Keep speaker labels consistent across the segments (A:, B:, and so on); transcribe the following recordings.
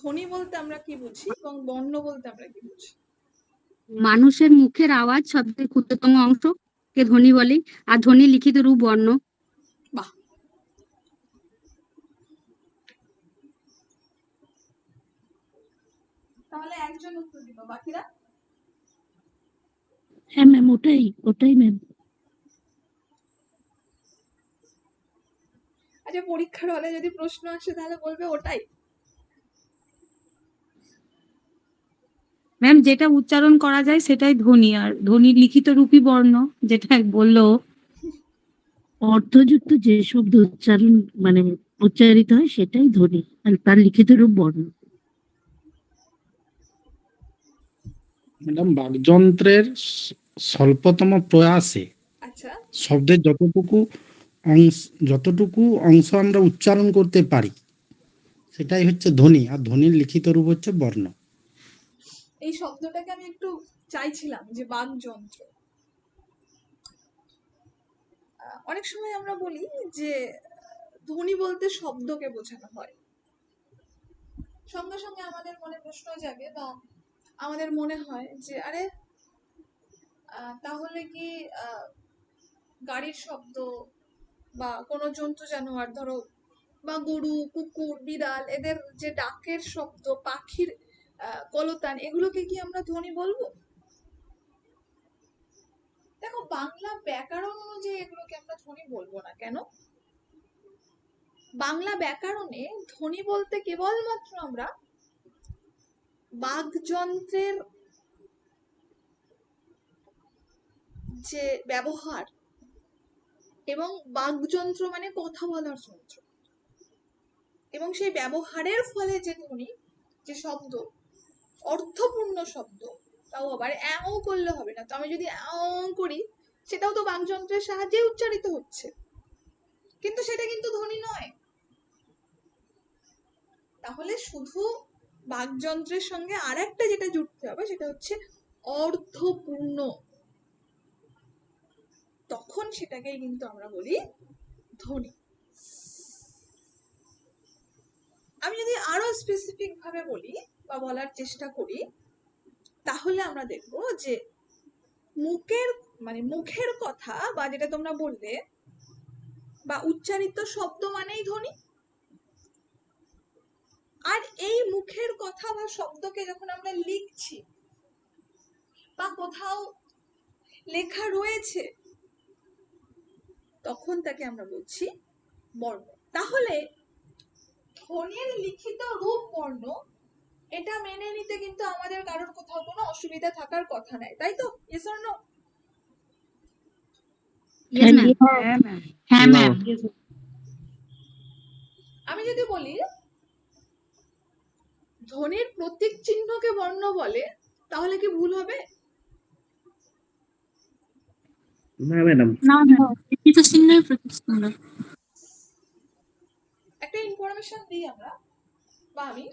A: ধ্বনি বলতে আমরা কি বুঝি এবং বর্ণ বলতে আমরা কি বুঝি?
B: মানুষের মুখের আওয়াজ শব্দের ক্ষুদ্রতম অংশকে ধ্বনি বলে, আর ধ্বনি লিখিত রূপ বর্ণ।
A: বাহ, তাহলে একজন উত্তর দিল, বাকিরা?
C: হ্যাঁ ম্যাম, ওটাই ম্যাম।
A: আচ্ছা, পরীক্ষার হলে যদি প্রশ্ন আসে তাহলে বলবে ওটাই?
C: ম্যাম, যেটা উচ্চারণ করা যায় সেটাই ধ্বনি, আর ধ্বনির লিখিত রূপই বর্ণ, যেটা বললো। অর্থযুক্ত যে শব্দ উচ্চারিত হয় সেটাই ধ্বনি, আর তার লিখিত রূপ বর্ণ।
D: ম্যাডাম, বাকযন্ত্রের স্বল্পতম প্রয়াসে
A: আচ্ছা,
D: শব্দের যতটুকু অংশ আমরা উচ্চারণ করতে পারি সেটাই হচ্ছে ধ্বনি, আর ধ্বনির লিখিত রূপ হচ্ছে বর্ণ।
A: এই শব্দটাকে আমি একটু চাইছিলাম যে বাকযন্ত্র। অনেক সময় আমরা বলি যে ধ্বনি বলতে শব্দকে বোঝানো হয়, সঙ্গে সঙ্গে আমাদের মনে প্রশ্ন জাগে বা আমাদের মনে হয় যে আরে তাহলে কি গাড়ির শব্দ বা কোনো জন্তু জানোয়ার, ধরো বা গরু, কুকুর, বিড়াল, এদের যে ডাকের শব্দ, পাখির কলতান, এগুলোকে কি আমরা ধ্বনি বলবো? দেখো, বাংলা ব্যাকরণ অনুযায়ী এগুলোকে আমরা ধ্বনি বলবো না। কেন? বাংলা ব্যাকরণে ধ্বনি বলতে কেবলমাত্র আমরা বাকযন্ত্রের যে ব্যবহার, এবং বাকযন্ত্র মানে কথা বলার যন্ত্র, এবং সেই ব্যবহারের ফলে যে ধ্বনি, যে শব্দ, অর্থপূর্ণ শব্দ, তাও আবার এও করলে হবে না। তো আমি যদি করি, সেটাও তো বাকযন্ত্রের সাহায্যে উচ্চারিত হচ্ছে, কিন্তু সেটা কিন্তু ধ্বনি নয়। তাহলে শুধু বাকযন্ত্রের সঙ্গে আর একটা যেটা জুড়তে হবে সেটা হচ্ছে অর্থপূর্ণ, তখন সেটাকেই কিন্তু আমরা বলি ধ্বনি। আমি যদি আরো স্পেসিফিক ভাবে বলি বা বলার চেষ্টা করি, তাহলে আমরা দেখব যে মুখের কথা বা যেটা তোমরা বললে বা উচ্চারিত শব্দ মানেই ধ্বনি। আর এই মুখের কথা বা শব্দকে যখন আমরা লিখছি বা কোথাও লেখা রয়েছে, তখন তাকে আমরা বলছি বর্ণ। তাহলে ধ্বনির লিখিত রূপ বর্ণ, এটা মেনে নিতে কিন্তু আমাদের কারোর কোথাও কোনো অসুবিধা থাকার কথা নাই, তাই তো? Yes or no?
C: হ্যাঁ ম্যাম।
A: আমি যদি বলি ধ্বনির প্রতীক চিহ্নকে বর্ণ বলে, তাহলে কি ভুল হবে?
D: না ম্যাডাম,
A: একটা ইনফরমেশন দিই আমরা বা আমি,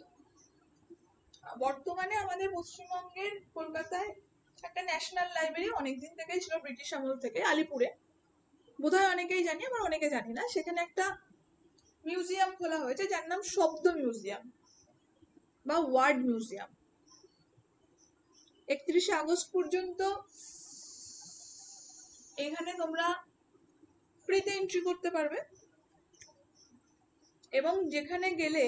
A: বর্তমানে আমাদের পশ্চিমবঙ্গের কলকাতায় একটা ন্যাশনাল লাইব্রেরি অনেকদিন থেকেই ছিল, ব্রিটিশ আমল থেকে, আলিপুরে। বোধহয় অনেকেই জানি, আবার অনেকে জানি না। সেখানে একটা মিউজিয়াম খোলা হয়েছে যার নাম শব্দ মিউজিয়াম বা ওয়ার্ড মিউজিয়াম। 31শে আগস্ট পর্যন্ত এখানে তোমরা ফ্রিতে এন্ট্রি করতে পারবে, এবং যেখানে গেলে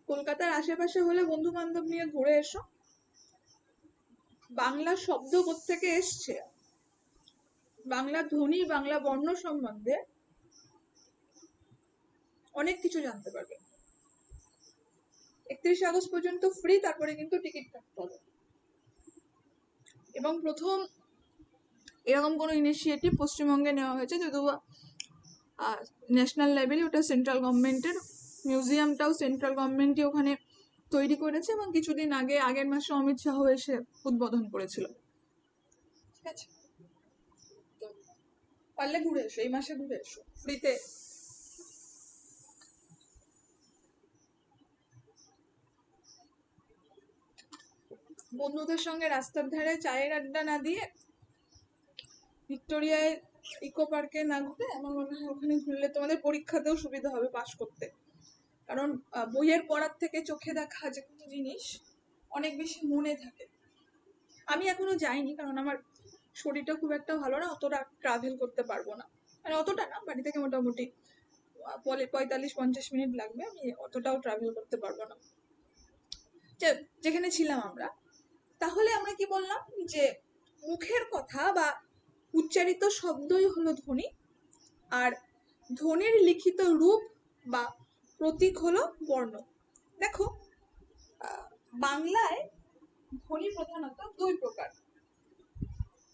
A: কলকাতার আশেপাশে হলে বন্ধু বান্ধব নিয়ে ঘুরে এসো। বাংলা শব্দ কোত্থেকে এসছে, বাংলা ধ্বনি, বাংলা বর্ণ সম্বন্ধে অনেক কিছু জানতে পারবে। 31শে আগস্ট পর্যন্ত ফ্রি, তারপরে কিন্তু টিকিট কাটতে হবে। এবং প্রথম এরকম কোনো ইনিশিয়েটিভ পশ্চিমবঙ্গে নেওয়া হয়েছে, যদিও ন্যাশনাল লাইব্রেরি ওটা সেন্ট্রাল গভর্নমেন্টের, মিউজিয়ামটাও সেন্ট্রাল গভর্নমেন্টই ওখানে তৈরি করেছে, এবং কিছুদিন আগে, আগের মাসে অমিত শাহ এসে উদ্বোধন করেছিল। ঠিক আছে, তো পারলে ঘুরে এসো, এই মাসে ঘুরে এসো ফ্রিতে। বন্ধুদের সঙ্গে রাস্তার ধারে চায়ের আড্ডা না দিয়ে, ভিক্টোরিয়ায় ইকো পার্কে না ঘুরে, আমার মনে হয় ওখানে ঘুরলে তোমাদের পরীক্ষাতেও সুবিধা হবে পাস করতে। কারণ বইয়ের পড়ার থেকে চোখে দেখা যে কোনো জিনিস অনেক বেশি মনে থাকে। আমি এখনো যাইনি, কারণ আমার শরীরটা খুব একটা ভালো না, অতটা ট্রাভেল করতে পারবো না, মানে অতটা না, বাড়ি থেকে মোটামুটি 45-50 মিনিট লাগবে, আমি অতটাও ট্রাভেল করতে পারবো না। যেখানে ছিলাম আমরা, তাহলে আমরা কি বললাম যে মুখের কথা বা উচ্চারিত শব্দই হলো ধ্বনি, আর ধ্বনির লিখিত রূপ বা প্রতীক হলো বর্ণ। দেখো, বাংলায় ধ্বনি প্রধানত দুই প্রকার।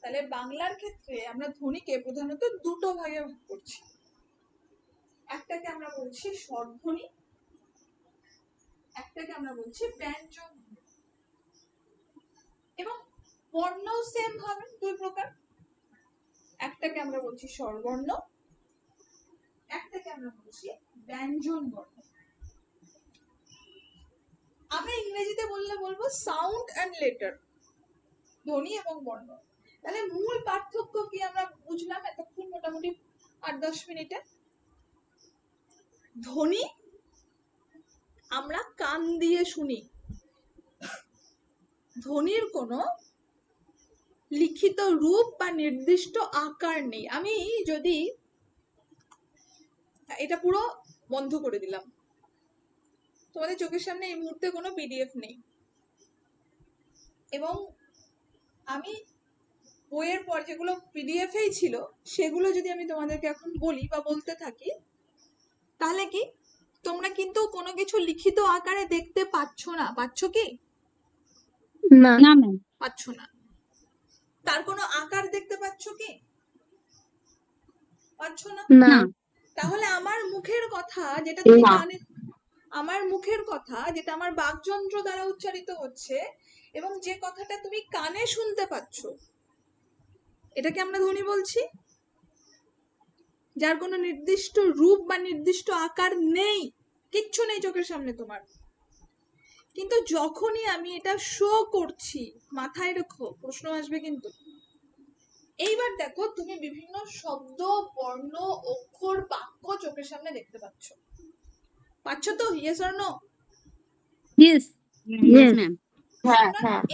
A: তাহলে বাংলার ক্ষেত্রে আমরা ধ্বনিকে প্রধানত দুটো ভাগে ভাগ করছি। একটাকে আমরা বলছি স্বরধ্বনি, একটাকে আমরা বলছি ব্যঞ্জন। এবং বর্ণ সেম ভাবে দুই প্রকার, একটাকে আমরা বলছি স্বরবর্ণ, একটাকে আমরা বলছি ব্যঞ্জন বর্ণ। আমরা ইংরেজিতে বলবো সাউন্ড অ্যান্ড লেটার, ধ্বনি এবং বর্ণ। তাহলে মূল পার্থক্য কি আমরা বুঝলাম এতক্ষণ মোটামুটি 8-10 মিনিটে। ধ্বনি আমরা কান দিয়ে শুনি, ধ্বনির কোনো লিখিত রূপ বা নির্দিষ্ট আকার নেই। আমি যদি এটা পুরো বন্ধ করে দিলাম, তোমাদের চোখের সামনে এই মুহূর্তে কোনো পিডিএফ নেই, এবং আমি বইয়ের পর যেগুলো পিডিএফেই ছিল সেগুলো যদি আমি তোমাদেরকে এখন বলি বা বলতে থাকি, তাহলে কি তোমরা কিন্তু কোনো কিছু লিখিত আকারে দেখতে পাচ্ছ না? পাচ্ছ কি?
B: না ম্যাম।
A: পাচ্ছ না। তার কোনো আকার দেখতে পাচ্ছ কি? পাচ্ছ না।
B: না।
A: তাহলে আমার মুখের কথা যেটা তুমি কানে, আমার মুখের কথা যেটা আমার বাকযন্ত্র দ্বারা উচ্চারিত হচ্ছে এবং যে কথাটা তুমি কানে শুনতে পাচ্ছ, এটাকে আমরা ধ্বনি বলছি, যার কোনো নির্দিষ্ট রূপ বা নির্দিষ্ট আকার নেই, কিচ্ছু নেই চোখের সামনে তোমার। কিন্তু যখনই আমি এটা শো করছি, মাথায় রেখো, প্রশ্ন আসবে কিন্তু। এইবার দেখো, তুমি বিভিন্ন শব্দ, বর্ণ, অক্ষর, বাক্য চোখের সামনে দেখতে পাচ্ছ। পাচ্ছ তো? Yes or no?
B: Yes yes ma'am.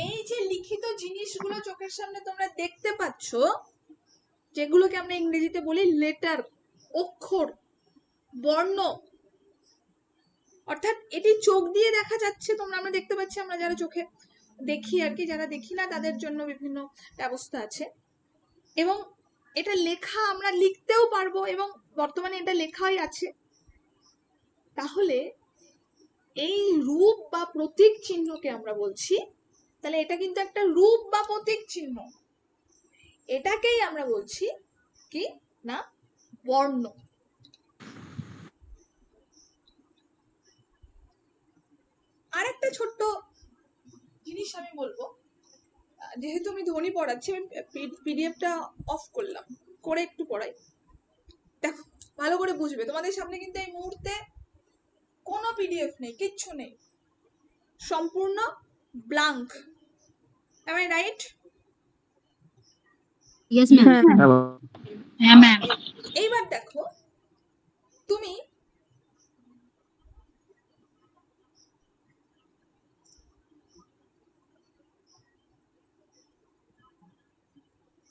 A: এই যে লিখিত জিনিসগুলো চোখের সামনে তোমরা দেখতে পাচ্ছ, যেগুলোকে আমরা ইংরেজিতে বলি লেটার, অক্ষর, বর্ণ, অর্থাৎ এটি চোখ দিয়ে দেখা যাচ্ছে, তোমরা আমরা দেখতে পাচ্ছি, আমরা যারা চোখে দেখি আর কি, যারা দেখি না তাদের জন্য বিভিন্ন ব্যবস্থা আছে, এবং এটা লেখা, আমরা লিখতেও পারবো, এবং বর্তমানে এটা লেখাই আছে। তাহলে এই রূপ বা প্রতীক চিহ্নকে আমরা বলছি, তাহলে এটা কিন্তু একটা রূপ বা প্রতীক চিহ্ন, এটাকেই আমরা বলছি কি না বর্ণ। আরেকটা ছোট্ট জিনিস আমি বলবো, যেহেতু আমি ধ্বনি পড়াচ্ছি, আমি পিডিএফটা অফ করলাম, করে একটু পড়াই, দেখো ভালো করে বুঝবে। তোমাদের সামনে কিন্তু এই মুহূর্তে কোনো পিডিএফ নেই, কিচ্ছু নেই, সম্পূর্ণ blank. Am I right?
B: Yes ma'am. হ্যাঁ ম্যাম।
A: এইবার দেখো, তুমি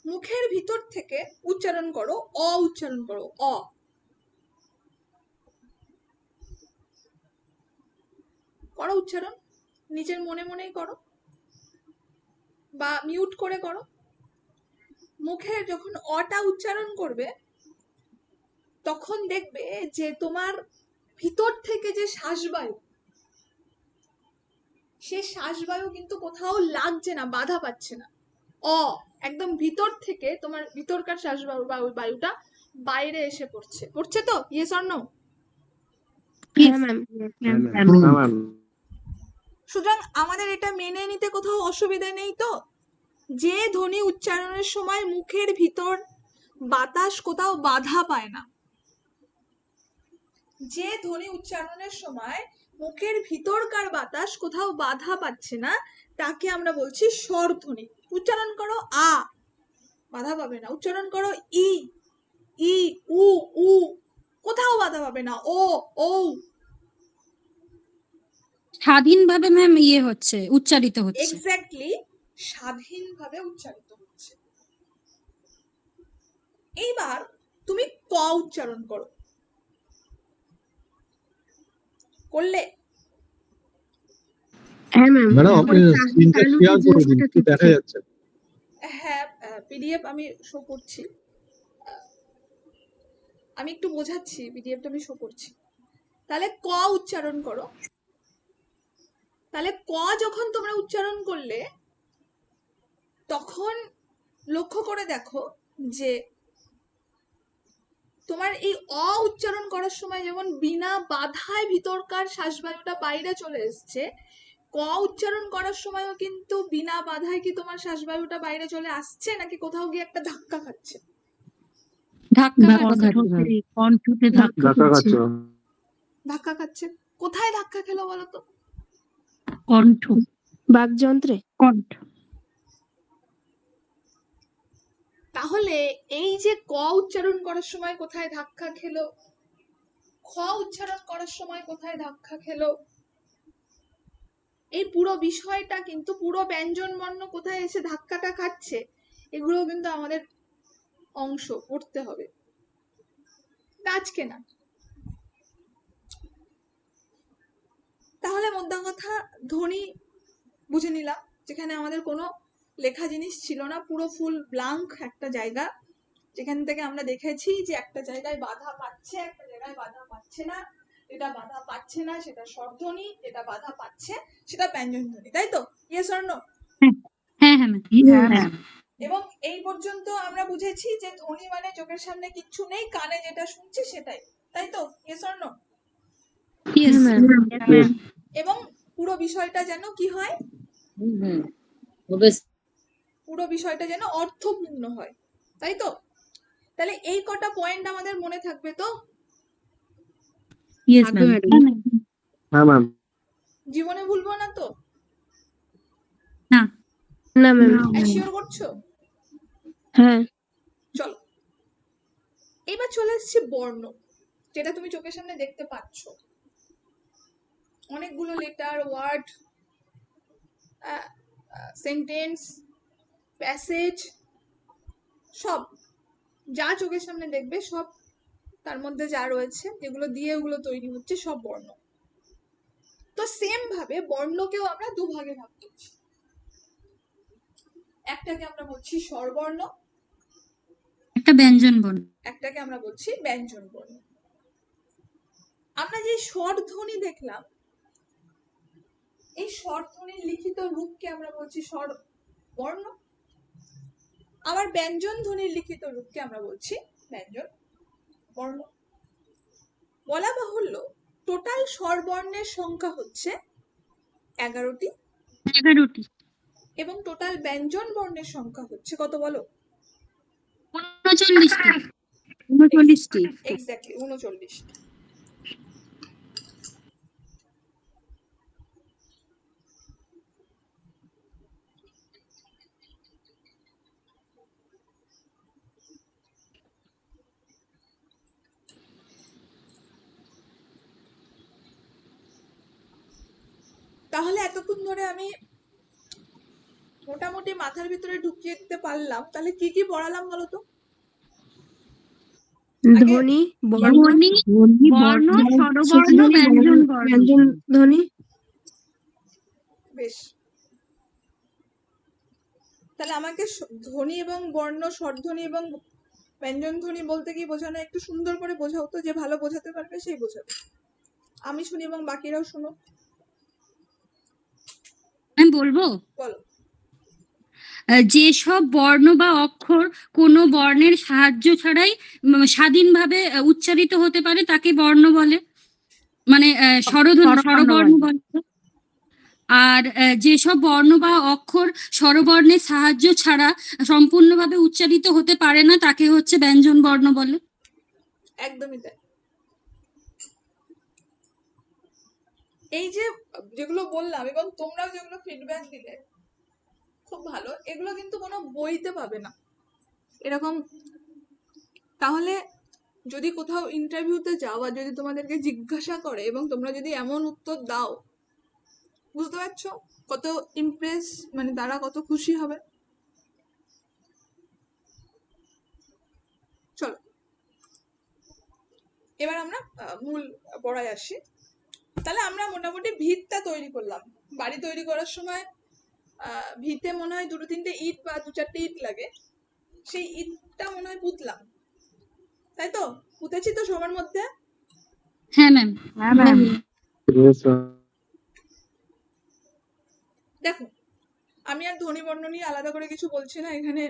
A: মুখের ভিতর থেকে উচ্চারণ করো, অ উচ্চারণ করো, অ। করো উচ্চারণ, নিজের মনে মনেই করো বা মিউট করে করো। মুখে যখন অটা উচ্চারণ করবে, তখন দেখবে যে তোমার ভিতর থেকে যে শ্বাসবায়ু, সে শ্বাসবায়ু কিন্তু কোথাও লাগছে না, বাধা পাচ্ছে না। একদম ভিতর থেকে তোমার ভিতরকার শ্বাসবায়ু বা ওই বায়ুটা বাইরে এসে পড়ছে। পড়ছে তো? Yes or no? সুতরাং আমাদের এটা মেনে নিতে কোথাও অসুবিধা নেই তো, যে ধ্বনি উচ্চারণের সময় মুখের ভিতর বাতাস কোথাও বাধা পায় না, যে ধ্বনি উচ্চারণের সময় মুখের ভিতরকার বাতাস কোথাও বাধা পাচ্ছে না, তাকে আমরা বলছি স্বরধ্বনি। উচ্চারণ করো আ, বাধা পাবে না। উচ্চারণ করো ই, ই, উ, উ, কোথাও বাধা পাবে না। ও, ও,
B: স্বাধীনভাবে ম্যাম হচ্ছে, উচ্চারিত হচ্ছে।
A: এক্স্যাক্টলি, স্বাধীনভাবে উচ্চারিত হচ্ছে। এইবার তুমি ক উচ্চারণ করো, করলে?
C: হ্যাঁ ম্যাম,
E: ম্যাডাম আপনি স্ক্রিনটা শেয়ার করে দিন, একটু দেখা যাচ্ছে।
A: হ্যাঁ, পিডিএফ আমি শো করছি, আমি একটু বোঝাচ্ছি, পিডিএফটা আমি শো করছি। তাহলে ক উচ্চারণ করো। তাহলে ক যখন তোমরা উচ্চারণ করলে তখন লক্ষ্য করে দেখো যে তোমার এই অ উচ্চারণ করার সময় যেমন বিনা বাধায় ভিতরকার শ্বাসবায়ুটা বাইরে চলে এসছে, ক উচ্চারণ করার সময়ও কিন্তু বিনা বাধায় কি তোমার শ্বাসবায়ুটা বাইরে চলে আসছে, নাকি কোথাও গিয়ে একটা ধাক্কা খাচ্ছে?
B: ধাক্কা
C: কণ্ঠতে কণ্ঠতে ধাক্কা
E: ধাক্কা
C: খাচ্ছে।
E: খাচ্ছে।
A: ধাক্কা খাচ্ছে। কোথায় ধাক্কা খেলো বলো তো?
C: কণ্ঠ,
F: বাকযন্ত্রে।
C: কণ্ঠ।
A: তাহলে এই যে ক উচ্চারণ করার সময় কোথায় ধাক্কা খেলো, খ উচ্চারণ করার সময় কোথায় ধাক্কা খেলো, এই পুরো বিষয়টা কিন্তু, পুরো ব্যঞ্জন বর্ণ কোথায় এসে ধাক্কাটা খাচ্ছে, এগুলো কিন্তু আমাদের অংশ পড়তে হবে, আজকে না। তাহলে মোদ্দা কথা ধ্বনি বুঝে নিলাম, যেখানে আমাদের কোনো লেখা জিনিস ছিল না, পুরো ফুল ব্লাঙ্ক একটা জায়গা, যেখান থেকে আমরা দেখেছি যে একটা জায়গায় বাধা পাচ্ছে, একটা জায়গায় বাধা পাচ্ছে না, যেটা বাধা পাচ্ছে না সেটা স্বরধ্বনি, যেটা বাধা পাচ্ছে সেটা ব্যঞ্জন ধ্বনি, তাই তো? Yes or no?
B: হ্যাঁ হ্যাঁ ম্যাম।
C: হ্যাঁ ম্যাম।
A: এবং এই পর্যন্ত আমরা বুঝেছি যে ধ্বনি মানে চোখের সামনে কিচ্ছু নেই, কানে যেটা শুনছি সেটাই, তাই তো? Yes or no?
B: Yes.
A: এবং পুরো বিষয়টা যেন কি হয়, পুরো বিষয়টা যেন অর্থপূর্ণ হয়, তাই তো? তাহলে এই কটা পয়েন্ট আমাদের মনে থাকবে তো?
C: Yes ma'am.
E: হ্যাঁ ম্যাম।
A: জীবনে ভুলবো না তো?
B: না।
F: না ম্যাম।
A: অ্যাসিওর করছো?
F: হ্যাঁ।
A: চলো এবার চলে এসেছি বর্ণ, যেটা তুমি চোখের সামনে দেখতে পাচ্ছ, অনেকগুলো লেটার, ওয়ার্ড, সেন্টেন্স, প্যাসেজ, সব যা চোখের সামনে দেখবে সব তার মধ্যে যা রয়েছে, যেগুলো দিয়ে ওগুলো তৈরি হচ্ছে, সব বর্ণ। তো সেম ভাবে বর্ণকেও আমরা দুভাগে ভাগ করছি, একটাকে আমরা বলছি স্বরবর্ণ,
B: একটা ব্যঞ্জন বর্ণ।
A: একটাকে আমরা বলছি ব্যঞ্জন বর্ণ। আমরা যে স্বরধ্বনি দেখলাম, এই স্বরধ্বনির লিখিত রূপকে আমরা বলছি স্বরবর্ণ, আবার ব্যঞ্জন ধ্বনির লিখিত রূপকে আমরা বলছি ব্যঞ্জন বর্ণ। বলা বাহুল্য টোটাল স্বরবর্ণের সংখ্যা হচ্ছে 11টি,
B: 11টি।
A: এবং টোটাল ব্যঞ্জন বর্ণের সংখ্যা হচ্ছে কত বলো?
B: 39টি। 39টি।
A: এক্স্যাক্টলি 39টি। তাহলে এতক্ষণ ধরে আমি মোটামুটি মাথার ভিতরে ঢুকিয়ে দিতে পারলাম। তাহলে কি কি পড়ালাম বলতো?
F: ধ্বনি, বর্ণ,
B: ধ্বনি, বর্ণ, স্বরবর্ণ, ব্যঞ্জন বর্ণ।
F: ব্যঞ্জন ধ্বনি।
A: বেশ, তাহলে আমাকে ধ্বনি এবং বর্ণ, স্বরধ্বনি এবং ব্যঞ্জন ধ্বনি বলতে কি বোঝানো, একটু সুন্দর করে বোঝাও তো, যে ভালো বোঝাতে পারবে সেই বোঝাবে, আমি শুনি এবং বাকিরাও শুনো।
B: আমি বলবো,
A: বলো।
B: যেসব বর্ণ বা অক্ষর কোনো বর্ণের সাহায্য ছাড়াই স্বাধীনভাবে উচ্চারিত হতে পারে তাকে বর্ণ বলে, মানে স্বরবর্ণ বলে। আর যেসব বর্ণ বা অক্ষর স্বরবর্ণের সাহায্য ছাড়া সম্পূর্ণভাবে উচ্চারিত হতে পারে না তাকে হচ্ছে ব্যঞ্জন বর্ণ বলে।
A: একদমই তাই। এই যে যেগুলো বললাম এবং তোমরাও যেগুলো ফিডব্যাক দিলে খুব ভালো, এগুলো কিন্তু কোনো বইতে পাবে না এরকম। তাহলে যদি কোথাও ইন্টারভিউতে যাও আর যদি তোমাদেরকে জিজ্ঞাসা করে এবং তোমরা যদি এমন উত্তর দাও বুঝতে পারছো কত ইমপ্রেস, মানে তারা কত খুশি হবে। চলো এবার আমরা মূল পড়ায় আসি। তাহলে আমরা মোটামুটি ভিতটা তৈরি করলাম। বাড়ি তৈরি করার সময় ভিতে মনে হয় 2-3টে ইট বা 2-4টে ইট লাগে, সেই ইটটা মনে হয় পুঁতলাম, তাই তো? পুঁতেছি তো সবার মধ্যে?
B: হ্যাঁ ম্যাম।
F: হ্যাঁ ম্যাম।
E: Yes, ma'am.
A: দেখো আমি আর ধ্বনি বর্ণ নিয়ে আলাদা করে কিছু বলছি না, এখানে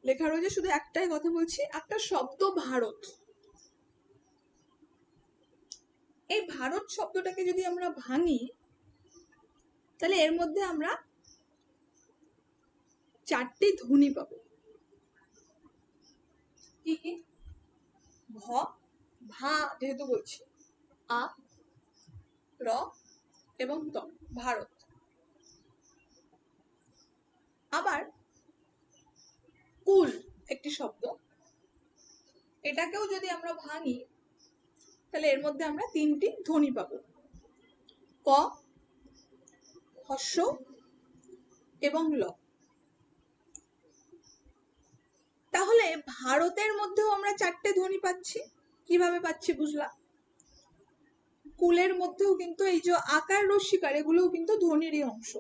A: লেখা রয়েছে, শুধু একটাই কথা বলছি। একটা শব্দ ভারত, এই ভারত শব্দটাকে যদি আমরা ভাঙি তাহলে এর মধ্যে আমরা 4টি ধ্বনি পাবো। কি কি? ভ, ভা যেহেতু বলছি, আ, র এবং ত, ভারত। আবার কুল একটি শব্দ, এটাকেও যদি আমরা ভাঙি তাহলে এর মধ্যে আমরা 3টি ধ্বনি পাবো, ক, হস্য এবং ল। তাহলে ভারতের মধ্যেও আমরা 4টে ধ্বনি পাচ্ছি। কিভাবে পাচ্ছি বুঝলা? কুলের মধ্যেও কিন্তু এই যে আকার রস্যিকার, এগুলোও কিন্তু ধ্বনিরই অংশ।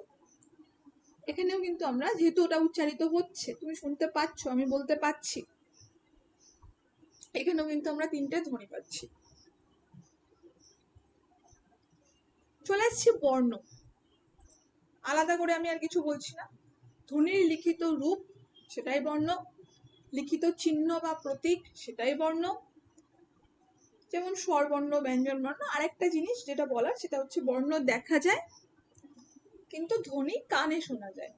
A: এখানেও কিন্তু আমরা, যেহেতু ওটা উচ্চারিত হচ্ছে, তুমি শুনতে পাচ্ছ, আমি বলতে পাচ্ছি, এখানেও কিন্তু আমরা 3টে ধ্বনি পাচ্ছি। চলে আসছি বর্ণ। আলাদা করে আমি আর কিছু বলছি না। ধ্বনির লিখিত রূপ সেটাই বর্ণ, লিখিত চিহ্ন বা প্রতীক সেটাই বর্ণ। যেমন স্বরবর্ণ, ব্যঞ্জন বর্ণ। আরেকটা জিনিস যেটা বলার সেটা হচ্ছে বর্ণ দেখা যায় কিন্তু ধ্বনি কানে শোনা যায়।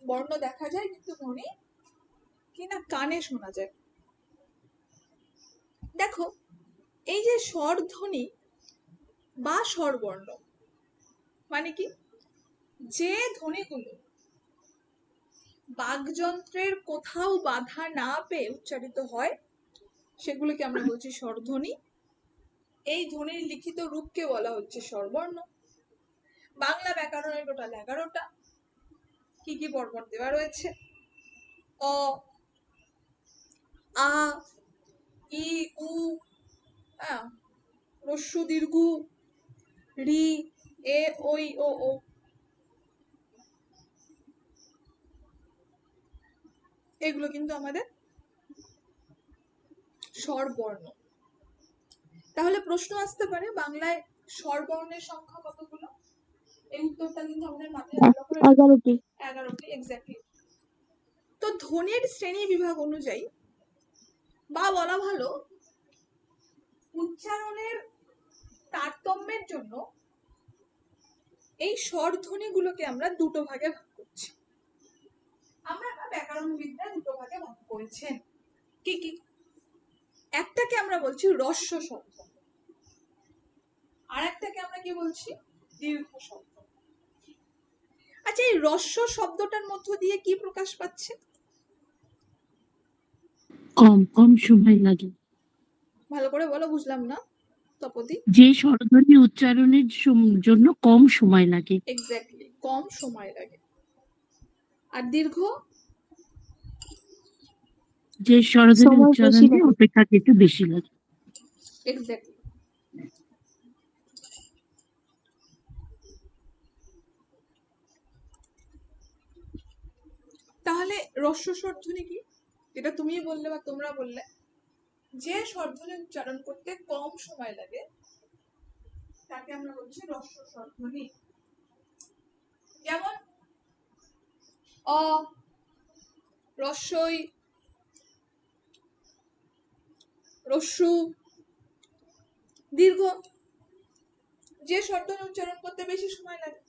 A: বর্ণ দেখা যায় কিন্তু ধ্বনি কি না কানে শোনা যায়। দেখো এই যে স্বরধ্বনি বা স্বরবর্ণ মানে কি, যে ধ্বনিগুলো বাকযন্ত্রের কোথাও বাধা না পেয়ে উচ্চারিত হয় সেগুলোকে আমরা বলছি স্বরধ্বনি। এই ধ্বনির লিখিত রূপকে বলা হচ্ছে স্বরবর্ণ। বাংলা ব্যাকরণের টোটাল 11টা। কি কি পরপর দেওয়া রয়েছে? অ, আ, ই, উ, হ্রস্ব দীর্ঘ, রি, এ, ওই, ও। এগুলো কিন্তু আমাদের স্বরবর্ণ। তাহলে প্রশ্ন আসতে পারে বাংলায় স্বরবর্ণের সংখ্যা কতগুলো? এই উত্তরটা কিন্তু আমাদের মাথায় ভালো করে
F: 11টি।
A: 11টি, এক্স্যাক্টলি। তো ধ্বনির শ্রেণী বিভাগ অনুযায়ী, বা বলা ভালো উচ্চারণের তারতম্যের জন্য, এই স্বরধ্বনিগুলোকে আমরা দুটো ভাগে ভাগ করছি। আমরা ব্যাকরণবিদরা দুটো ভাগে ভাগ করেছেন। কি কি? একটাকে আমরা বলছি হ্রস্ব শব্দ, আর একটাকে আমরা কি বলছি? দীর্ঘ শব্দ। আচ্ছা, এই হ্রস্ব শব্দটার মধ্য দিয়ে কি প্রকাশ পাচ্ছে?
C: কম কম সময় লাগে।
A: ভালো করে বলো, বুঝলাম না তপতি।
C: যে স্বরধ্বনি উচ্চারণের জন্য কম সময় লাগে।
A: এক্স্যাক্টলি, কম সময় লাগে। আর দীর্ঘ?
C: যে স্বরধ্বনি
F: সময় বেশি
C: উচ্চারণে
F: লাগে।
C: অপেক্ষাকৃত বেশি লাগে।
A: এক্স্যাক্টলি। তাহলে হ্রস্ব স্বরধ্বনি কি? যেটা তুমি বললে বা তোমরা বললে, যে স্বরধ্বনি উচ্চারণ করতে কম সময় লাগে তাকে আমরা বলছি হ্রস্ব স্বরধ্বনি। যেমন অ, রস্বই, রস্যু। দীর্ঘ, যে স্বরধ্বনি উচ্চারণ করতে বেশি সময় লাগে।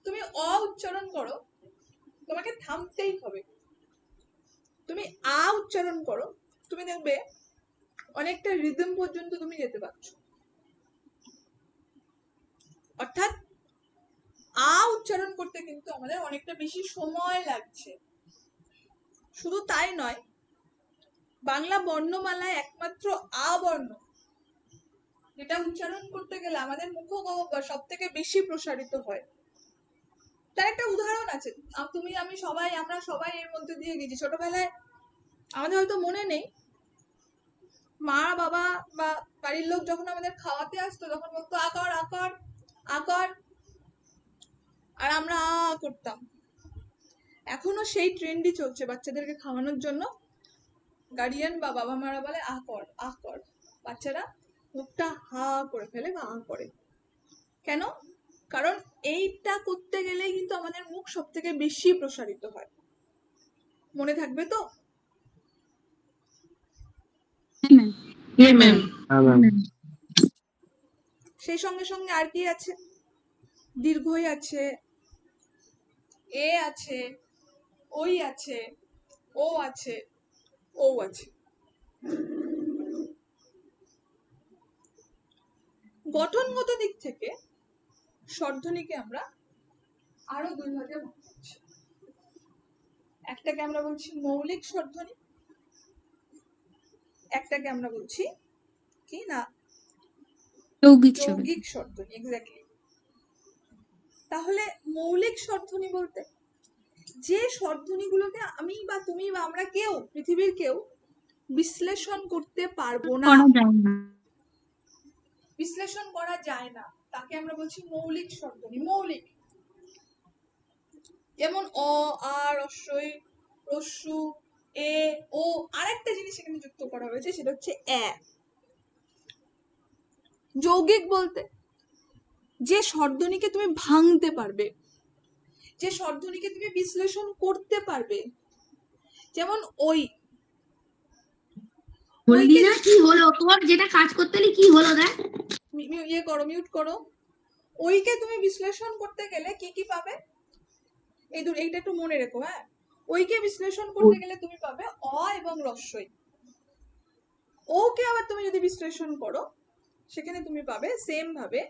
A: তুমি অ উচ্চারণ করো, তোমাকে থামতেই হবে। তুমি আ উচ্চারণ করো, তুমি দেখবে অনেকটা রিদম পর্যন্ত তুমি যেতে পারছো। অর্থাৎ আ উচ্চারণ করতে কিন্তু আমাদের অনেকটা বেশি সময় লাগছে। শুধু তাই নয়, বাংলা বর্ণমালায় একমাত্র আ বর্ণ যেটা উচ্চারণ করতে গেলে আমাদের মুখগহ্বর সব থেকে বেশি প্রসারিত হয়। তার একটা উদাহরণ আছে, তুমি আমি সবাই, আমরা সবাই এর মধ্যে দিয়ে গেছি ছোটবেলায়। আমাদের হয়তো মনে নেই, মা বাবা বা বাড়ির লোক যখন আমাদের খাওয়াতে আসতো তখন বলতো আকর আকর আকর, আর আমরা আ করতাম। এখনো সেই ট্রেন্ডই চলছে, বাচ্চাদেরকে খাওয়ানোর জন্য গার্ডিয়ান বা বাবা মারা বলে আকর আকর, বাচ্চারা মুখটা হা করে ফেলে বা আ করে। কেন? কারণ এইটা করতে গেলেই কিন্তু আমাদের মুখ সব থেকে বেশি প্রসারিত হয়। মনে থাকবে তো?
B: হ্যাঁ ম্যাম।
E: হ্যাঁ ম্যাম।
A: সেই সঙ্গে সঙ্গে আর কি আছে? দীর্ঘই আছে, এ আছে, ওই আছে, ও আছে, ও আছে। গঠনগত দিক থেকে স্বরধ্বনিকে আমরা আরো দুই ভাগে ভাগ করছি। একটাকে আমরা বলছি মৌলিক স্বরধ্বনি, একটাকে আমরা বলছি কি না
B: যৌগিক
A: যৌগিক স্বরধ্বনি। এক্স্যাক্টলি। তাহলে মৌলিক স্বরধ্বনি বলতে যে স্বরধ্বনিগুলোকে আমি বা তুমি বা আমরা কেউ, পৃথিবীর কেউ বিশ্লেষণ করতে পারবো না, বিশ্লেষণ করা যায় না, তাকে আমরা বলছি মৌলিক স্বরধ্বনি। মৌলিক যেমন অ, আ, রস্বই, রস্যু, এ, ও। আরেকটা জিনিস এখানে যুক্ত করা হয়েছে, সেটা হচ্ছে এ। যৌগিক বলতে যে স্বরধ্বনিকে তুমি ভাঙতে পারবে, যে স্বরধ্বনিকে তুমি বিশ্লেষণ করতে পারবে। যেমন ওই,
G: বলবি না কি হলো তোর, যেটা কাজ করতে এলি কি হলো দেখ।
A: ইয়ে করো, মিউট করো। ওইকে তুমি বিশ্লেষণ করতে গেলে কি কি পাবে? এইটা একটু মনে রেখো। হ্যাঁ, ওইকে বিশ্লেষণ করতে গেলে তুমি পাবে অ এবং রস্বই। ওকে আবার তুমি যদি বিশ্লেষণ করো, সেখানে তুমি পাবে সেম ভাবে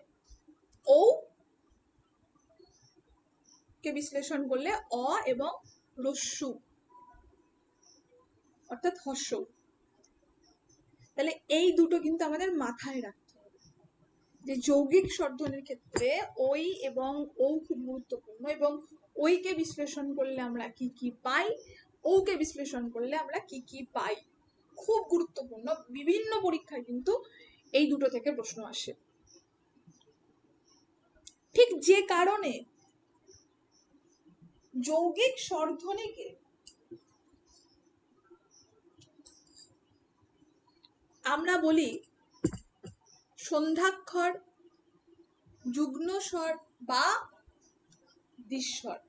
A: ও কে বিশ্লেষণ করলে অ এবং রস্যু, অর্থাৎ হর্ষ। তাহলে এই দুটো কিন্তু আমাদের মাথায় রাখতে হবে যে যৌগিক স্বরধ্বনির ক্ষেত্রে ওই এবং ও খুব গুরুত্বপূর্ণ, এবং ওইকে বিশ্লেষণ করলে আমরা কি কি পাই, ওকে বিশ্লেষণ করলে আমরা কি কি পাই, খুব গুরুত্বপূর্ণ। বিভিন্ন পরীক্ষায় কিন্তু এই দুটো থেকে প্রশ্ন আসে। ঠিক যে কারণে যৌগিক স্বরধ্বনিকে আমরা বলি সন্ধ্যাক্ষর, যুগ্ম স্বর বা দ্বিস্বর।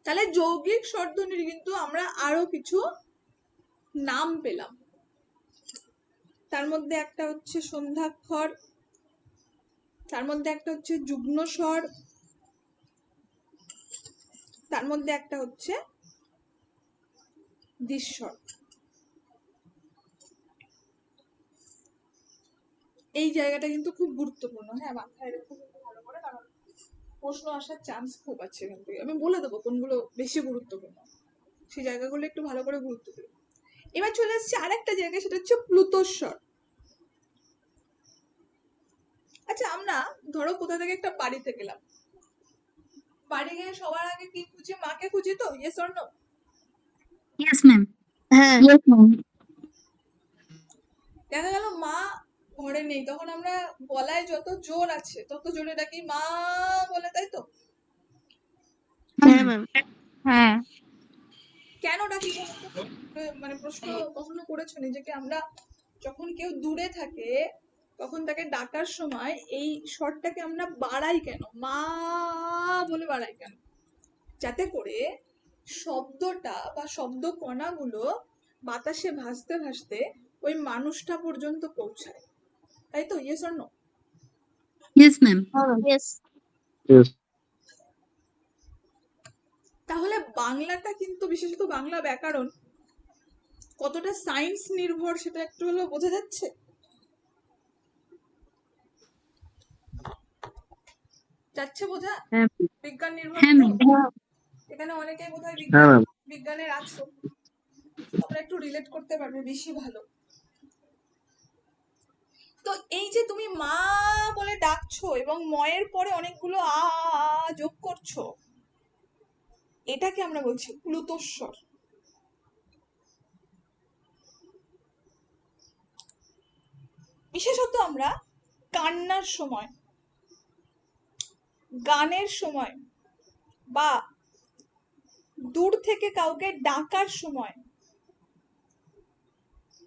A: তাহলে যৌগিক স্বরধ্বনির কিন্তু আমরা আরো কিছু নাম পেলাম। তার মধ্যে একটা হচ্ছে সন্ধ্যাক্ষর, তার মধ্যে একটা হচ্ছে যুগ্ম স্বর, তার মধ্যে একটা হচ্ছে দ্বিস্বর। এই জায়গাটা কিন্তু খুব গুরুত্বপূর্ণ। হ্যাঁ, মাথায় রেখো ভালো করে, কারণ প্রশ্ন আসার চান্স খুব আছে এখান থেকে। আমি বলে দেবো কোনগুলো বেশি গুরুত্বপূর্ণ, সেই জায়গাগুলো একটু ভালো করে গুরুত্ব দেবে। এবার চলে এসেছে আরেকটা জায়গায়, সেটা হচ্ছে প্লুতস্বর। আচ্ছা, আমরা ধরো কোথা থেকে একটা বাড়িতে গেলাম, বাড়ি গিয়ে সবার আগে কি খুঁজি? মাকে খুঁজি তো? Yes or no?
B: Yes ma'am.
F: হ্যাঁ
A: দেখা গেল মা ঘরে নেই, তখন আমরা গলায় যত জোর আছে তত জোরে ডাকি মা বলে, তাই তো?
F: হ্যাঁ ম্যাম।
B: হ্যাঁ।
A: কেন ডাকি বলতো? মানে প্রশ্ন কখনো করেছো নিজেকে? আমরা যখন কেউ দূরে থাকে তখন তাকে ডাকার সময় এই স্বরটাকে আমরা বাড়াই কেন? মা বলে বাড়াই কেন? যাতে করে শব্দটা বা শব্দ কণাগুলো বাতাসে ভাসতে ভাসতে ওই মানুষটা পর্যন্ত পৌঁছায়, তাই তো? Yes or no?
B: Yes ma'am.
F: Yes.
E: Yes.
A: তাহলে বাংলাটা কিন্তু, বিশেষত বাংলা ব্যাকরণ, কতটা সায়েন্স নির্ভর সেটা একটু হলেও বোঝা যাচ্ছে। যাচ্ছে বোঝা?
C: হ্যাঁ
A: বিজ্ঞান নির্ভর
B: হ্যাঁ
A: তো?
B: ম্যাম।
A: এখানে অনেকেই বোধহয়
E: হ্যাঁ ম্যাম।
A: বিজ্ঞানের আছো, তোমরা একটু রিলেট করতে পারবে, বেশি ভালো। তো এই যে তুমি মা বলে ডাকছো এবং ময়ের পরে অনেকগুলো আ যোগ করছো, এটাকে আমরা বলছি প্লুতস্বর। বিশেষত আমরা কান্নার সময়, গানের সময় বা দূর থেকে কাউকে ডাকার সময়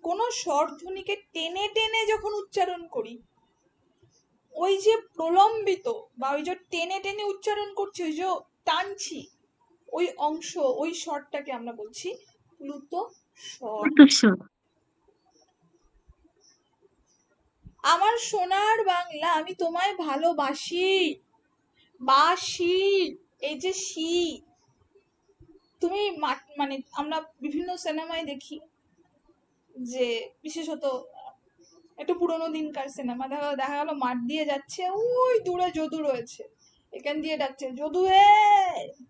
A: কোনো স্বরধ্বনিকে টেনে টেনে যখন উচ্চারণ করি, ওই যে প্রলম্বিত বা ওই যে টেনে টেনে উচ্চারণ করছি, ওই যে টানছি, ওই অংশ, ওই স্বরটাকে আমরা বলছি প্লুত স্বর।
B: প্লুতস্বর।
A: আমার সোনার বাংলা, আমি তোমায় ভালোবাসি, বাসি, এই যে সি, তুমি মানে আমরা বিভিন্ন সিনেমায় দেখি যে বিশেষত একটু পুরোনো দিনকার সিনেমা, দেখা গেল মাঠ দিয়ে যাচ্ছে, ওই দূরে যদু রয়েছে, এখান দিয়ে ডাকছে যদু হে,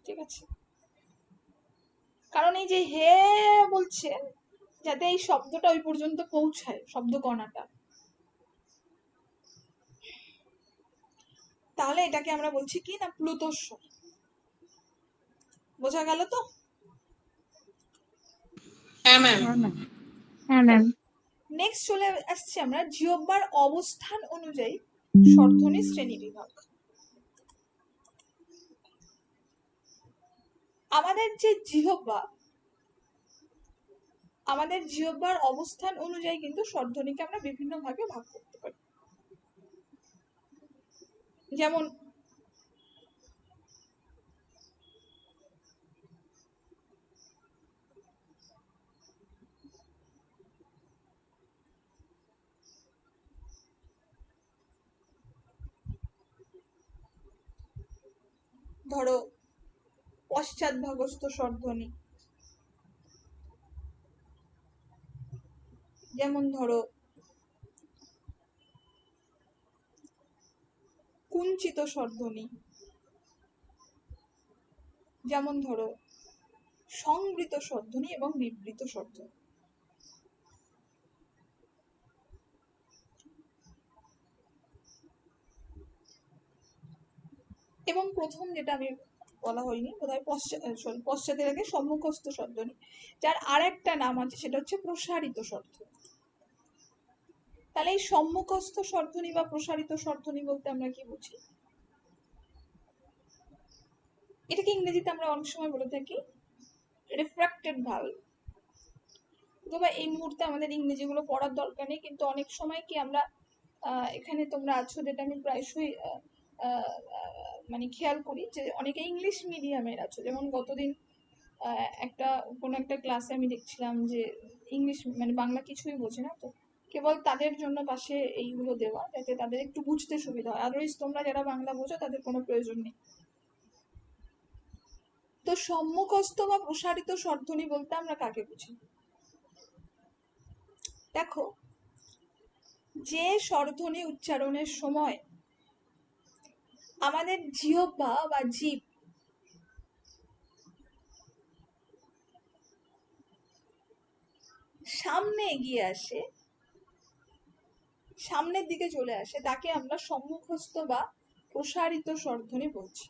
A: ঠিক আছে, কারণ এই যে হে বলছে যাতে এই শব্দটা ওই পর্যন্ত পৌঁছায়, শব্দকণাটা। তাহলে এটাকে আমরা বলছি কি না, প্লুতস্বর। বোঝা গেল তো?
F: হ্যাঁ ম্যাম।
B: হ্যাঁ ম্যাম।
A: নেক্সট চলে আসছি আমরা জিহ্বার অবস্থান অনুযায়ী স্বরধ্বনি শ্রেণী বিভাগ। আমাদের যে জিহ্বা, আমাদের জিহ্বার অবস্থান অনুযায়ী কিন্তু স্বরধ্বনিকে আমরা বিভিন্ন ভাগে ভাগ করতে পারি। যেমন ধরো পশ্চাৎভাগস্থ স্বরধ্বনি, যেমন ধরো কুঞ্চিত স্বরধ্বনি, যেমন ধরো সংবৃত স্বরধ্বনি এবং বিবৃত স্বরধ্বনি। এবং প্রথম যেটা আমি বলা হয়নি বোধহয়, পশ্চাতের আগে সম্মুখস্থ স্বরধ্বনি, যার আর একটা নাম আছে, সেটা হচ্ছে প্রসারিত স্বরধ্বনি। তাহলে এই সম্মুখস্থ স্বরধ্বনি বা প্রসারিত স্বরধ্বনি বলতে আমরা কি বুঝি? এটাকে ইংরেজিতে আমরা অনেক সময় বলে থাকি রিফ্রাক্টেড ভালভ। তবে এই মুহূর্তে আমাদের ইংরেজি গুলো পড়ার দরকার নেই, কিন্তু অনেক সময় কি আমরা এখানে তোমরা আছো, যেটা আমি প্রায়শই মানে খেয়াল করি যে অনেকে ইংলিশ মিডিয়ামের আছো। যেমন গতদিন কোনো একটা ক্লাসে আমি দেখছিলাম যে ইংলিশ মানে বাংলা কিছুই বোঝে না, তো কেবল তাদের জন্য পাশে এইগুলো দেওয়া যাতে তাদের একটু বুঝতে সুবিধা হয়। আদারওয়াইজ তোমরা যারা বাংলা বোঝো তাদের কোনো প্রয়োজন নেই। তো সম্মুখস্থ বা প্রসারিত স্বরধ্বনি বলতে আমরা কাকে বুঝি? দেখো, যে স্বরধ্বনি উচ্চারণের সময় আমাদের জিহ্বা বা জিভ সামনে এগিয়ে আসে, সামনের দিকে চলে আসে, তাকে আমরা সম্মুখস্থ বা প্রসারিত স্বরধ্বনি বলছি।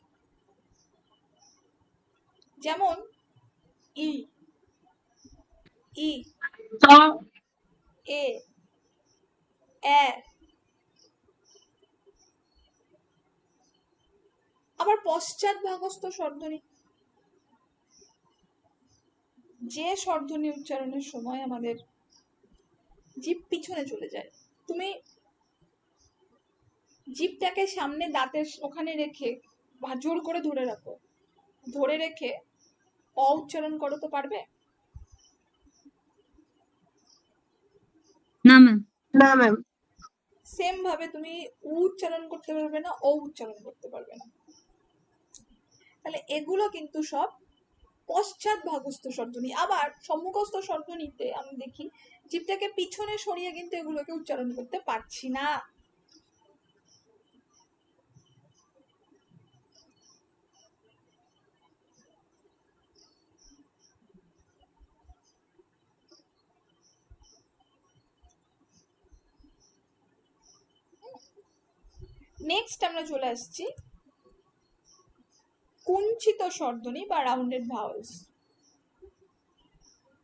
A: যেমন ই, ই, এ, এ। আবার পশ্চাৎভাগস্থ স্বরধ্বনি, যে স্বরধ্বনি উচ্চারণের সময় আমাদের জিভ পিছনে চলে যায়। তুমি জিভটাকে সামনে দাঁতের ওখানে রেখে জোর করে ধরে রাখো, ধরে রেখে অ উচ্চারণ করো তো পারবে?
B: না ম্যাম।
F: না ম্যাম।
A: সেম ভাবে তুমি উ উচ্চারণ করতে পারবে না, ও উচ্চারণ করতে পারবে না। তাহলে এগুলো কিন্তু সব পশ্চাৎভাগস্থ স্বরধ্বনি। আবার সম্মুখস্থ স্বরধ্বনিতে আমি দেখি জিভটাকে পিছনে সরিয়ে কিন্তু এগুলোকে উচ্চারণ করতে পারছি না। নেক্সট আমরা চলে আসছি কুঞ্চিত স্বরধ্বনি বা রাউন্ডেড ভাওয়েলস।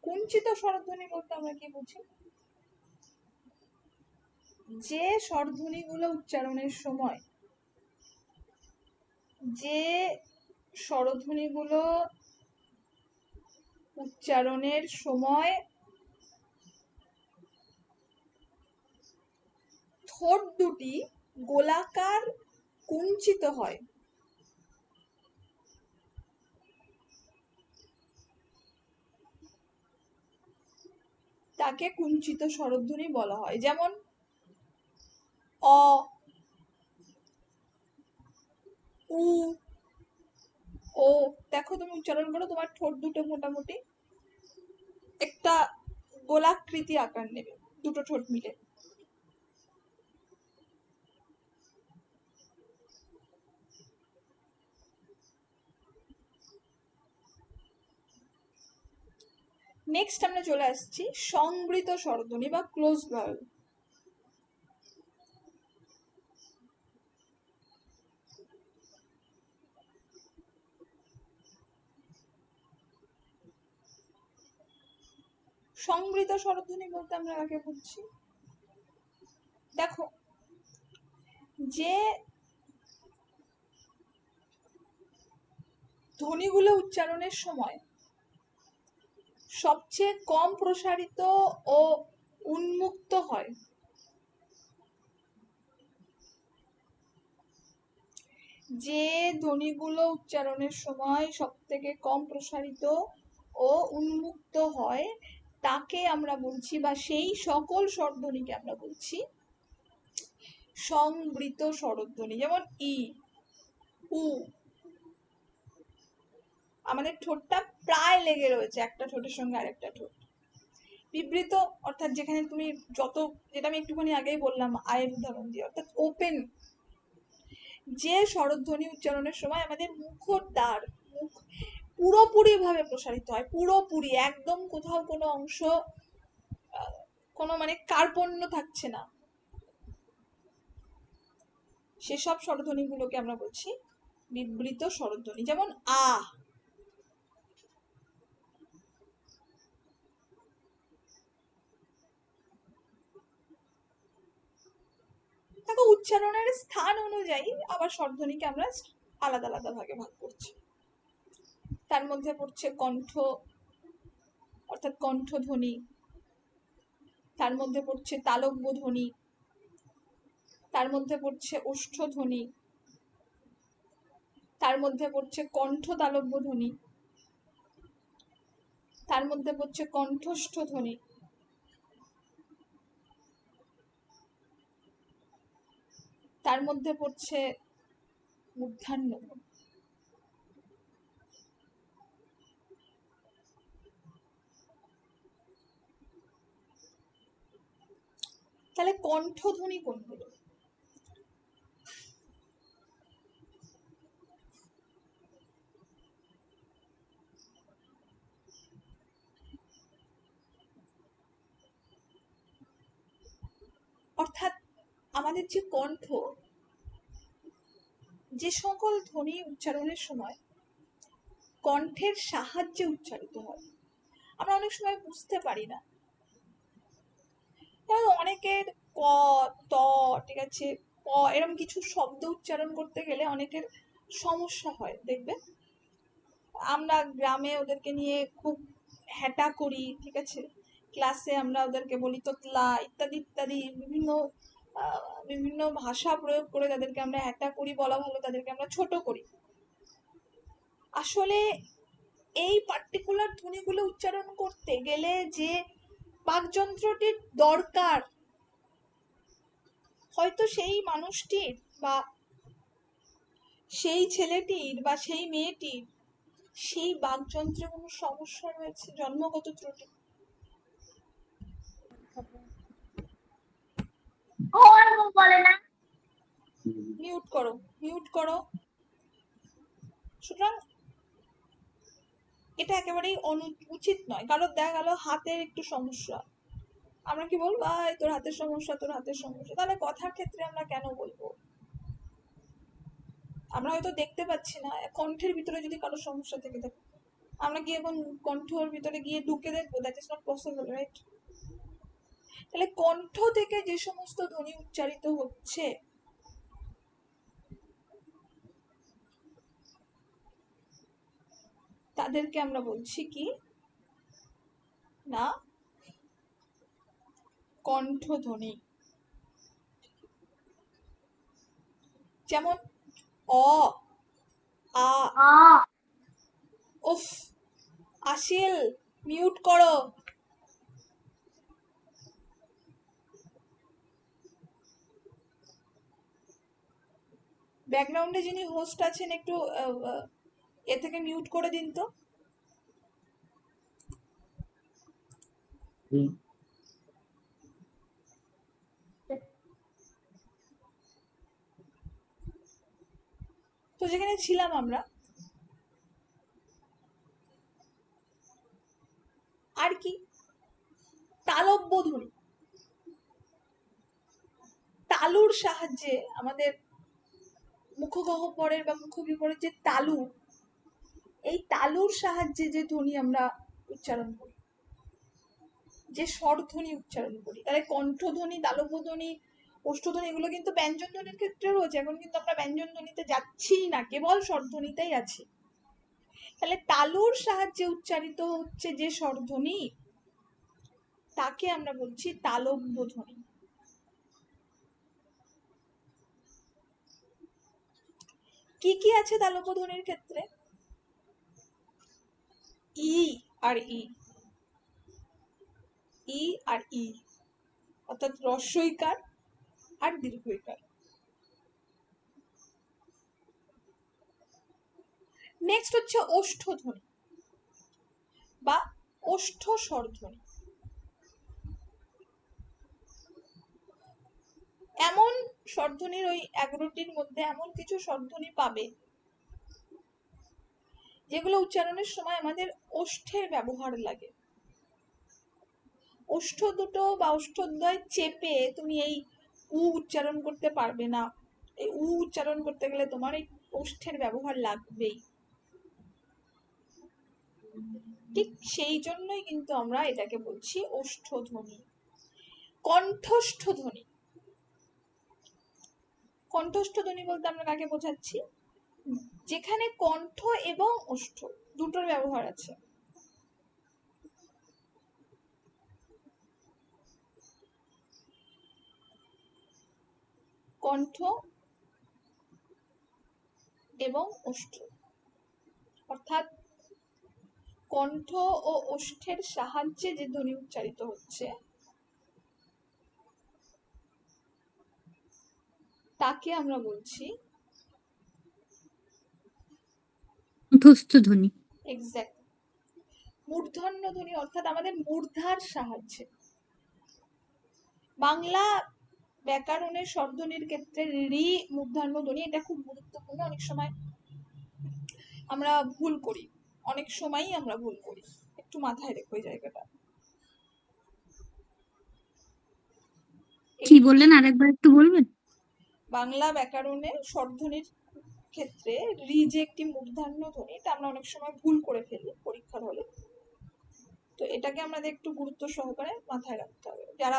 A: কুঞ্চিত স্বরধ্বনি বলতে আমরা কি বুঝি? যে স্বরধ্বনিগুলো উচ্চারণের সময় ঠোঁট দুটি গোলাকার কুঞ্চিত হয়, তাকে কুঞ্চিত স্বরধ্বনি বলা হয়। যেমন অ, উ, ও। দেখো তুমি উচ্চারণ করো, তোমার ঠোঁট দুটো মোটামুটি একটা গোলাকৃতি আকার নেবে, দুটো ঠোঁট মিলে। নেক্সট আমরা চলে আসছি সংবৃত স্বরধ্বনি বা ক্লোজ ভাওয়েল। সংবৃত স্বরধ্বনি বলতে আমরা কাকে বুঝছি? দেখো, যে ধ্বনিগুলো উচ্চারণের সময় সবচেয়ে কম প্রসারিত ও উন্মুক্ত হয়, যে ধ্বনিগুলো উচ্চারণের সময় সব থেকে কম প্রসারিত ও উন্মুক্ত হয়, তাকে আমরা বলছি, বা সেই সকল স্বরধ্বনিকে আমরা বলছি সংবৃত স্বরধ্বনি। যেমন ই, উ। আমাদের ঠোঁটটা প্রায় লেগে রয়েছে একটা ঠোঁটের সঙ্গে আরেকটা ঠোঁট। বিবৃত অর্থাৎ যেখানে তুমি যেটা আমি একটুখানি আগেই বললাম আয়ের উদাহরণ দিয়ে, অর্থাৎ ওপেন, যে স্বরধ্বনি উচ্চারণের সময় আমাদের মুখদ্বার, মুখ পুরোপুরি ভাবে প্রসারিত হয়, পুরোপুরি একদম, কোথাও কোনো অংশ কোনো মানে কার্পণ্য থাকছে না, সেসব স্বরধ্বনিগুলোকে আমরা বলছি বিবৃত স্বরধ্বনি। যেমন আ। দেখো, উচ্চারণের স্থান অনুযায়ী আবার স্বরধ্বনিকে আমরা আলাদা আলাদা ভাগে ভাগ করছি। তার মধ্যে পড়ছে কণ্ঠ অর্থাৎ কণ্ঠধ্বনি, তার মধ্যে পড়ছে তালব্য ধ্বনি, তার মধ্যে পড়ছে ওষ্ঠধ্বনি, তার মধ্যে পড়ছে কণ্ঠ তালব্য ধ্বনি, তার মধ্যে পড়ছে কণ্ঠস্থ ধ্বনি, তার মধ্যে পড়ছে মূর্ধন্য ধ্বনি। তাহলে কণ্ঠধ্বনি কোনগুলো? অর্থাৎ আমাদের যে কণ্ঠ, যে সকল ধ্বনি উচ্চারণের সময় কণ্ঠের সাহায্যে উচ্চারিত হয়, আমরা অনেক সময় বুঝতে পারি না। অনেকের ক, ত, ঠিক আছে, প, এরকম কিছু শব্দ উচ্চারণ করতে গেলে অনেকের সমস্যা হয়। দেখবে আমরা গ্রামে ওদেরকে নিয়ে খুব হ্যাটা করি, ঠিক আছে, ক্লাসে আমরা ওদেরকে বলি তোতলা ইত্যাদি ইত্যাদি বিভিন্ন ভাষা প্রয়োগ করে তাদেরকে আমরা হ্যাটা করি, বলা ভালো তাদেরকে আমরা ছোট করি। আসলে এই পার্টিকুলার ধ্বনিগুলো উচ্চারণ করতে গেলে যে বাকযন্ত্রটির দরকার, হয়তো সেই মানুষটির বা সেই ছেলেটির বা সেই মেয়েটির সেই বাকযন্ত্রে কোনো সমস্যা রয়েছে, জন্মগত ত্রুটি। মিউট করো। সুতরাং এটা একেবারেই উচিত নয়। কারণ দেখা গেল হাতের একটু সমস্যা, আমরা কি বলবো "আয়, তোর হাতের সমস্যা, তোর হাতের সমস্যা"? তাহলে কথার ক্ষেত্রে আমরা কেন বলবো? আমরা হয়তো দেখতে পাচ্ছি না, কণ্ঠের ভিতরে যদি কারো সমস্যা থেকে থাকে, আমরা কি এখন কণ্ঠর ভিতরে গিয়ে ঢুকে দেখবো? That is not possible, right? তাহলে কণ্ঠ থেকে যে সমস্ত ধ্বনি উচ্চারিত হচ্ছে, তাদেরকে আমরা বলছি কি না কণ্ঠধ্বনি। যেমন অ, আ, উফ, আসিল, মিউট করো। ব্যাকগ্রাউন্ডে যিনি হোস্ট আছেন একটু এ থেকে মিউট করে দিন তো। তো যেখানে ছিলাম আমরা, আর কি তালব্য ধ্বনি। তালুর সাহায্যে আমাদের মুখগহ্বরের বা মুখবিবরের যে তালু, এই তালুর সাহায্যে যে ধ্বনি আমরা উচ্চারণ করি, যে স্বরধ্বনি উচ্চারণ করি, তাহলে কণ্ঠধ্বনি, তালব্য ধ্বনি, ওষ্ঠধ্বনি এগুলো কিন্তু ব্যঞ্জন ধ্বনির ক্ষেত্রে রয়েছে। এখন কিন্তু আমরা ব্যঞ্জন ধ্বনিতে যাচ্ছি না, কেবল স্বরধ্বনিতেই আছি। তাহলে তালুর সাহায্যে উচ্চারিত হচ্ছে যে স্বরধ্বনি, তাকে আমরা বলছি তালব্য ধ্বনি। কি কি আছে তালব্য ধ্বনির ক্ষেত্রে? ই আর ই, ই আর ই, অর্থাৎ হ্রস্বইকার আর দীর্ঘইকার। নেক্সট হচ্ছে ওষ্ঠধ্বনি বা ওষ্ঠ স্বরধ্বনি। এমন স্বরধ্বনির ওই 11টির মধ্যে এমন কিছু স্বরধ্বনি পাবে যেগুলো উচ্চারণের সময় আমাদের ওষ্ঠের ব্যবহার লাগে। ওষ্ঠ দুটো বা ওষ্ঠদ্বয় চেপে তুমি এই উ উচ্চারণ করতে পারবে না। এই উ উচ্চারণ করতে গেলে তোমার এই ওষ্ঠের ব্যবহার লাগবেই। ঠিক সেই জন্যই কিন্তু আমরা এটাকে বলছি ওষ্ঠধ্বনি। কণ্ঠস্থ ধ্বনি। কণ্ঠস্থ ধ্বনি বলতে আমরা কাকে বোঝাচ্ছি? যেখানে কণ্ঠ এবং ওষ্ঠ দুটোর ব্যবহার আছে। কণ্ঠ এবং ওষ্ঠ, অর্থাৎ কণ্ঠ ও ওষ্ঠের সাহায্যে যে ধ্বনি উচ্চারিত হচ্ছে তাকে আমরা বলছি
B: কণ্ঠস্থ ধ্বনি।
A: এক্স্যাক্ট মূর্ধন্য ধ্বনি, অর্থাৎ আমাদের মূর্ধার সাহায্যে। বাংলা ব্যাকরণের স্বরধ্বনির ক্ষেত্রে রি মূর্ধন্য ধ্বনি, এটা খুব গুরুত্বপূর্ণ। অনেক সময় আমরা ভুল করি, অনেক সময়ই আমরা ভুল করি, একটু মাথায় রেখো এই জায়গাটা।
B: কি বললেন, আরেকবার একটু বলবেন?
A: বাংলা ব্যাকরণের স্বরধ্বনির ক্ষেত্রে রি যে একটি মূর্ধন্য ধ্বনি, এটা আমরা অনেক সময় ভুল করে ফেলি পরীক্ষার হলে। তো এটাকে আমাদের একটু গুরুত্ব সহকারে মাথায় রাখতে হবে। যারা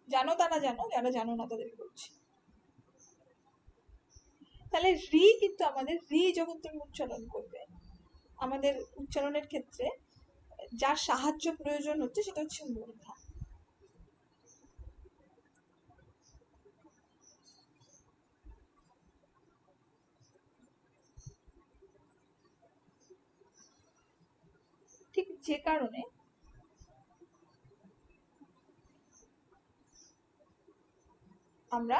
A: জানো তারা জানো, যারা জানো না তাদের বলছি। তাহলে রি কিন্তু আমাদের রি যখন তুমি উচ্চারণ করবে, আমাদের উচ্চারণের ক্ষেত্রে যার সাহায্য প্রয়োজন হচ্ছে সেটা হচ্ছে মূর্ধা। ঠিক যে কারণে আমরা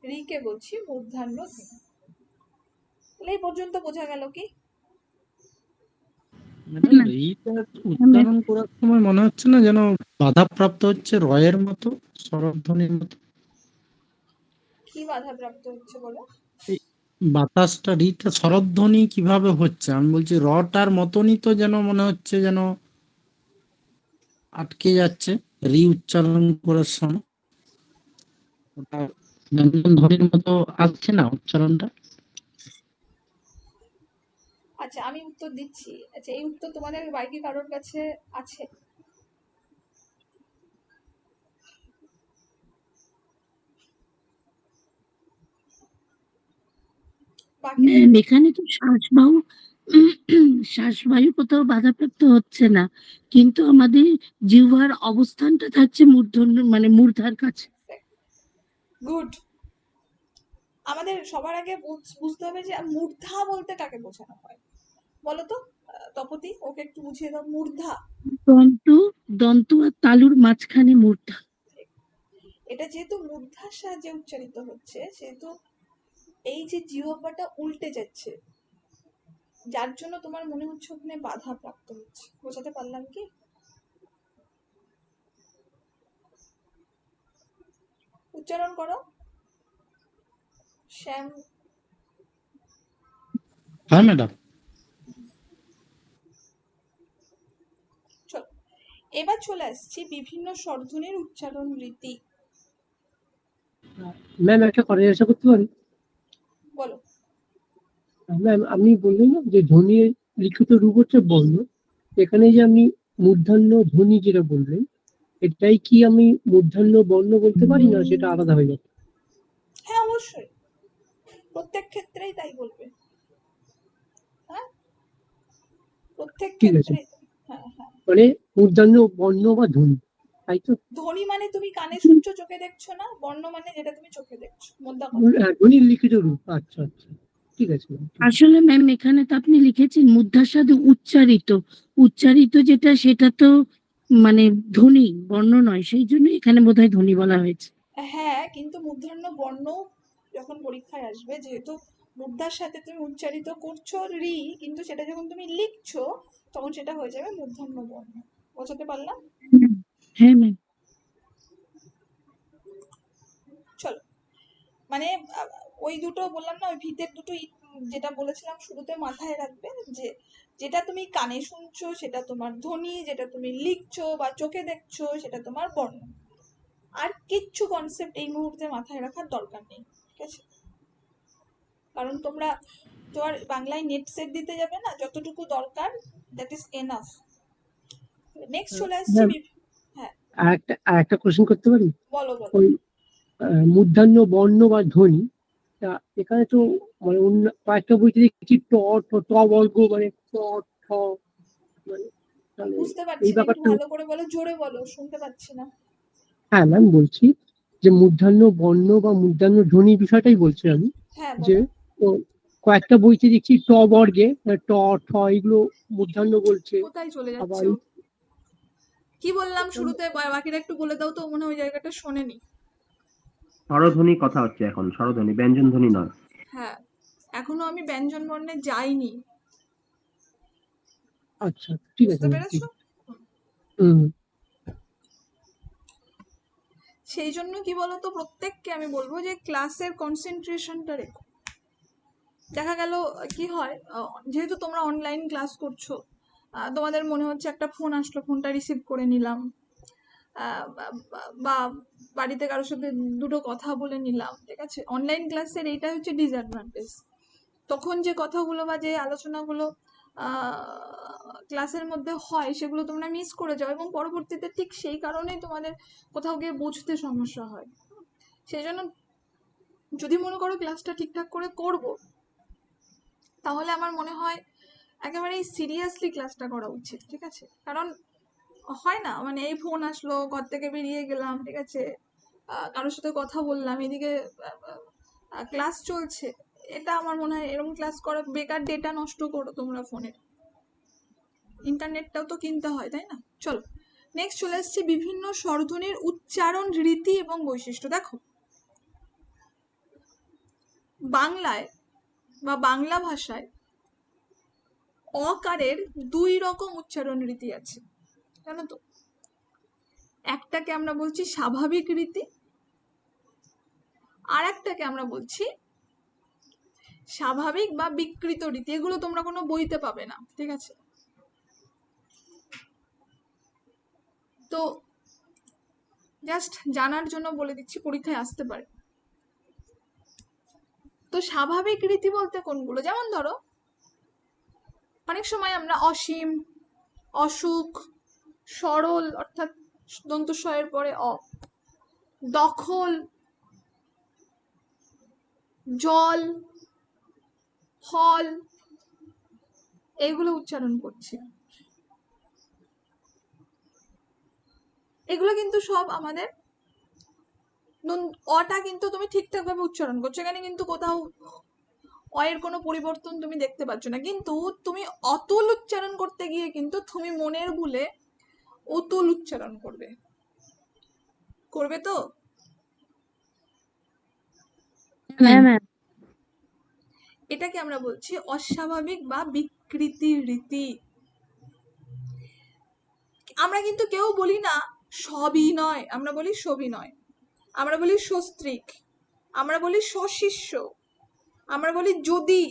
A: রিকে বলছি মূর্ধান্য ধ্বনি। তাহলে এই পর্যন্ত বোঝা গেল কি?
D: ম্যাডাম এইটা উচ্চারণ করার সময় মনে হচ্ছে না যেন বাধাপ্রাপ্ত হচ্ছে রয়ের মতো, স্বরধ্বনির মতো?
A: কি বাধাপ্রাপ্ত হচ্ছে বলো?
D: এই বাতাসটা রিটা স্বরধ্বনি কিভাবে হচ্ছে, আমি বলছি রটার মতনই তো যেন মনে হচ্ছে যেন আটকে যাচ্ছে। রি উচ্চারণ করার সময় ওটা ব্যঞ্জন ধ্বনির মতো আসছে না উচ্চারণটা।
A: আচ্ছা, আমি উত্তর দিচ্ছি। আচ্ছা, এই উত্তর তোমাদের বাড়ি কারোর কাছে আছে? বাকিরা
C: ম্যাম এখানে তো শ্বাসবায়ু কোথাও বাধাপ্রাপ্ত হচ্ছে না, কিন্তু আমাদের জিহ্বার অবস্থানটা থাকছে মূর্ধন্য মানে মূর্ধার কাছে।
A: গুড। আমাদের সবার আগে বুঝতে হবে যে মূর্ধা বলতে কাকে বোঝানো হয়, বলো তো। তপতি, ওকে একটু বুঝিয়ে দাও মূর্ধা।
C: দন্ত আর তালুর মাঝখানে মূর্ধা।
A: এটা যেহেতু মূর্ধার সাহায্যে উচ্চারিত হচ্ছে, সেহেতু এই যে জিহ্বাটা উল্টে যাচ্ছে, যার জন্য তোমার মনে হচ্ছে ওখানে বাধা প্রাপ্ত হচ্ছে। বোঝাতে পারলাম কি? উচ্চারণ করো শ্যাম।
D: হ্যাঁ ম্যাডাম।
A: চলো, এবার চলে আসছি বিভিন্ন স্বরধ্বনির উচ্চারণ রীতি।
E: ম্যাম একটা কথা জিজ্ঞাসা করতে পারি?
A: বলো।
E: ম্যাম আপনি বললেন না যে ধ্বনির লিখিত রূপ হচ্ছে বর্ণ, এখানে যে আপনি মূর্ধন্য ধ্বনি যেটা বললেন, এটাই কি আমি মূর্ধন্য বর্ণ বলতে পারি, না সেটা আলাদা হয়ে যাবে?
A: হ্যাঁ, অবশ্যই, প্রত্যেক ক্ষেত্রেই তাই বলবে। হ্যাঁ, প্রত্যেক
E: ঠিক আছে,
A: ক্ষেত্রেই। হ্যাঁ হ্যাঁ।
E: মানে মূর্ধন্য বর্ণ বা ধ্বনি, তাই তো?
A: ধ্বনি মানে তুমি কানে শুনছো, চোখে দেখছো না। বর্ণ মানে যেটা তুমি চোখে দেখছো, মোদ্দা কথা।
E: ধ্বনির লিখিত রূপ, আচ্ছা আচ্ছা, ঠিক আছে ম্যাম।
C: আসলে ম্যাম এখানে তো আপনি লিখেছেন মূর্ধার সাথে উচ্চারিত যেটা সেটা তো মানে ধ্বনি, বর্ণ নয়, সেই জন্য এখানে বোধহয় ধ্বনি বলা হয়েছে।
A: হ্যাঁ, কিন্তু মূর্ধন্য বর্ণ যখন পরীক্ষায় আসবে, যেহেতু মূর্ধার সাথে তুমি উচ্চারিত করছো রি, কিন্তু সেটা যখন তুমি লিখছো তখন সেটা হয়ে যাবে মূর্ধন্য বর্ণ। বোঝাতে পারলাম?
C: হ্যাঁ ম্যাম।
A: চলো, মানে ওই দুটো বললাম না, ওই ভিতের দুটো যেটা বলেছিলাম শুরুতে মাথায় রাখবে, যে যেটা তুমি কানে শুনছো সেটা তোমার ধ্বনি, যেটা তুমি লিখছো বা চোখে দেখছো সেটা তোমার বর্ণ। আর কিচ্ছু কনসেপ্ট এই মুহূর্তে মাথায় রাখার দরকার নেই, ঠিক আছে? কারণ তোমার বাংলায় নেট সেট দিতে যাবে না, যতটুকু দরকার দ্যাট ইজ এনাফ। নেক্সট চলে আসছি।
E: ম্যাম
A: হ্যাঁ,
E: একটা কোশ্চেন করতে পারি?
A: বলো বলো।
E: ওই মূর্ধন্য বর্ণ বা ধ্বনি, তা এখানে তো মানে অন্য কয়েকটা বইতে দেখছি ট বর্গ, মানে ট ঠ, মানে তাহলে
A: বুঝতে
E: এই
A: পারছি না, একটু
E: ব্যাপারটা।
A: ভালো করে বলো, জোরে বলো, শুনতে পাচ্ছি না।
E: হ্যাঁ ম্যাম, বলছি যে মূর্ধন্য বর্ণ বা মূর্ধন্য ধ্বনি বিষয়টাই বলছি আমি,
A: হ্যাঁ,
E: যে
A: বলো।
E: তো কয়েকটা বইতে দেখছি ট বর্গে ট ঠ এগুলো মূর্ধন্য বলছে।
A: কোথায় চলে
E: আবার
A: যাচ্ছে ও? কি বললাম শুরুতে, বাকিটা একটু বলে দাও তো, মনে হয় ওই জায়গাটা শোনেনি।
H: স্বরধ্বনি কথা হচ্ছে এখন, স্বরধ্বনি, ব্যঞ্জন ধ্বনি নয়।
A: হ্যাঁ, এখনো আমি ব্যঞ্জন বর্ণে যাইনি।
E: আচ্ছা ঠিক আছে
A: বুঝতে
E: ম্যাম, ঠিক
A: পেরেছো?
E: আছে। হুম।
A: সেই জন্য কি বলতো, প্রত্যেককে আমি বলবো যে ক্লাসের কনসেন্ট্রেশনটা রেখো। দেখা গেল কি হয়, যেহেতু তোমরা অনলাইন ক্লাস করছো, তোমাদের মনে হচ্ছে একটা ফোন আসলো, ফোনটা রিসিভ করে নিলাম, বা বাড়িতে কারোর সাথে দুটো কথা বলে নিলাম, ঠিক আছে? অনলাইন ক্লাসের এইটা হচ্ছে ডিসঅ্যাডভান্টেজ। তখন যে কথাগুলো বা যে আলোচনাগুলো ক্লাসের মধ্যে হয় সেগুলো তোমরা মিস করে যাও, এবং পরবর্তীতে ঠিক সেই কারণেই তোমাদের কোথাও গিয়ে বুঝতে সমস্যা হয়। সেই জন্য যদি মনে করো ক্লাসটা ঠিকঠাক করে করব, তাহলে আমার মনে হয় একেবারেই সিরিয়াসলি ক্লাসটা করা উচিত, ঠিক আছে? কারণ হয় না, মানে এই ফোন আসলো, ঘর থেকে বেরিয়ে গেলাম, ঠিক আছে, কারোর সাথে কথা বললাম, এদিকে ক্লাস চলছে। এটা আমার মনে হয় এরকম ক্লাস করা বেকার, ডেটা নষ্ট করো তোমরা ফোনের। ইন্টারনেটটাও তো কিনতে হয়, তাই না? চলো, নেক্সট চলে আসছে বিভিন্ন স্বরধ্বনির উচ্চারণ রীতি এবং বৈশিষ্ট্য। দেখো, বাংলায় বা বাংলা ভাষায় অকারের দুই রকম উচ্চারণ রীতি আছে, জানো তো? একটাকে আমরা বলছি স্বাভাবিক রীতি, আর একটাকে আমরা বলছি স্বাভাবিক বা বিকৃত রীতি। এগুলো তোমরা কোনো বইতে পাবে না, ঠিক আছে? তো জাস্ট জানার জন্য বলে দিচ্ছি, পরীক্ষায় আসতে পারে। তো স্বাভাবিক রীতি বলতে কোনগুলো, যেমন ধরো অনেক সময় আমরা অসীম, অসুখ, সরল অর্থাৎ দন্তস্বয়ের পরে অ, দখল, জল, ফল, এইগুলো উচ্চারণ করছি। এগুলো কিন্তু সব আমাদের অটা কিন্তু তুমি ঠিকঠাক ভাবে উচ্চারণ করছো, এখানে কিন্তু কোথাও অয়ের কোনো পরিবর্তন তুমি দেখতে পাচ্ছ না। কিন্তু তুমি অতুল উচ্চারণ করতে গিয়ে কিন্তু তুমি মনের ভুলে অতুল উচ্চারণ করবে তো।
C: হ্যাঁ ম্যাম।
A: এটাকে আমরা বলছি অস্বাভাবিক বা বিকৃতি রীতি। আমরা কিন্তু কেউ বলি না সবই নয়, আমরা বলি সবই নয়, আমরা বলি সস্ত্রীক, আমরা বলি সশিষ্য, আমরা বলি যদি।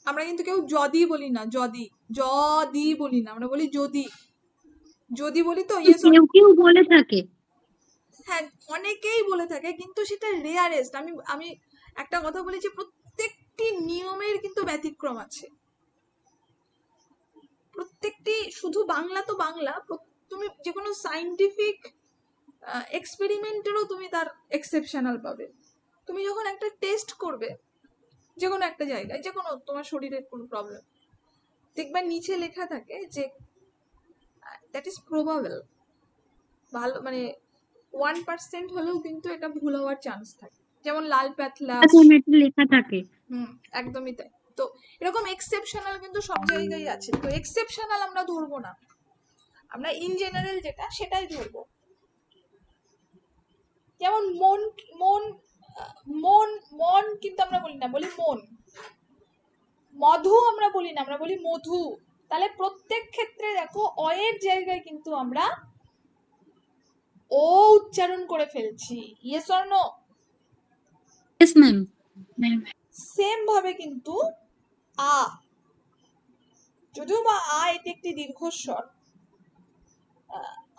A: আমরা কিন্তু কেউ যদি বলি না, যদি বলি না, আমরা বলি যদি। যদি বলি তো ইয়েস,
B: কেউ কেউ বলে থাকে।
A: হ্যাঁ অনেকেই বলে থাকে, কিন্তু সেটা রেয়ারেস্ট। আমি একটা কথা বলি যে প্রত্যেকটি নিয়মের কিন্তু ব্যতিক্রম আছে। প্রত্যেকটি, শুধু বাংলা তো বাংলা, তুমি যে কোনো সায়েন্টিফিক এক্সপেরিমেন্টেরও তুমি তার এক্সেপশনাল পাবে। তুমি যখন একটা টেস্ট করবে যে কোনো একটা জায়গায়, যে কোনো তোমার শরীরের কোনো প্রবলেম, দেখবে নিচে লেখা থাকে যে দ্যাট ইজ প্রবাবল, ভালো মানে 1% হলেও কিন্তু এটা ভুল হওয়ার চান্স থাকে, যেমন লাল পাতলা।
B: লেখা থাকে।
A: একদমই তাই। তো এরকম এক্সেপশনাল কিন্তু সব জায়গায় আছে। তো এক্সেপশনাল আমরা ধরবো না, আমরা ইন জেনারেল যেটা সেটাই ধরবো। যেমন মন, মন, মন, মন কিন্তু আমরা বলি না, বলি মন। মধু আমরা বলি না, আমরা বলি মধু। তাহলে প্রত্যেক ক্ষেত্রে দেখো অয়ের জায়গায় কিন্তু আমরা ও উচ্চারণ করে ফেলছি। Yes or no?
B: Yes ma'am.
A: Same ভাবে কিন্তু আ, যদিও বা আ এটি একটি দীর্ঘস্বর,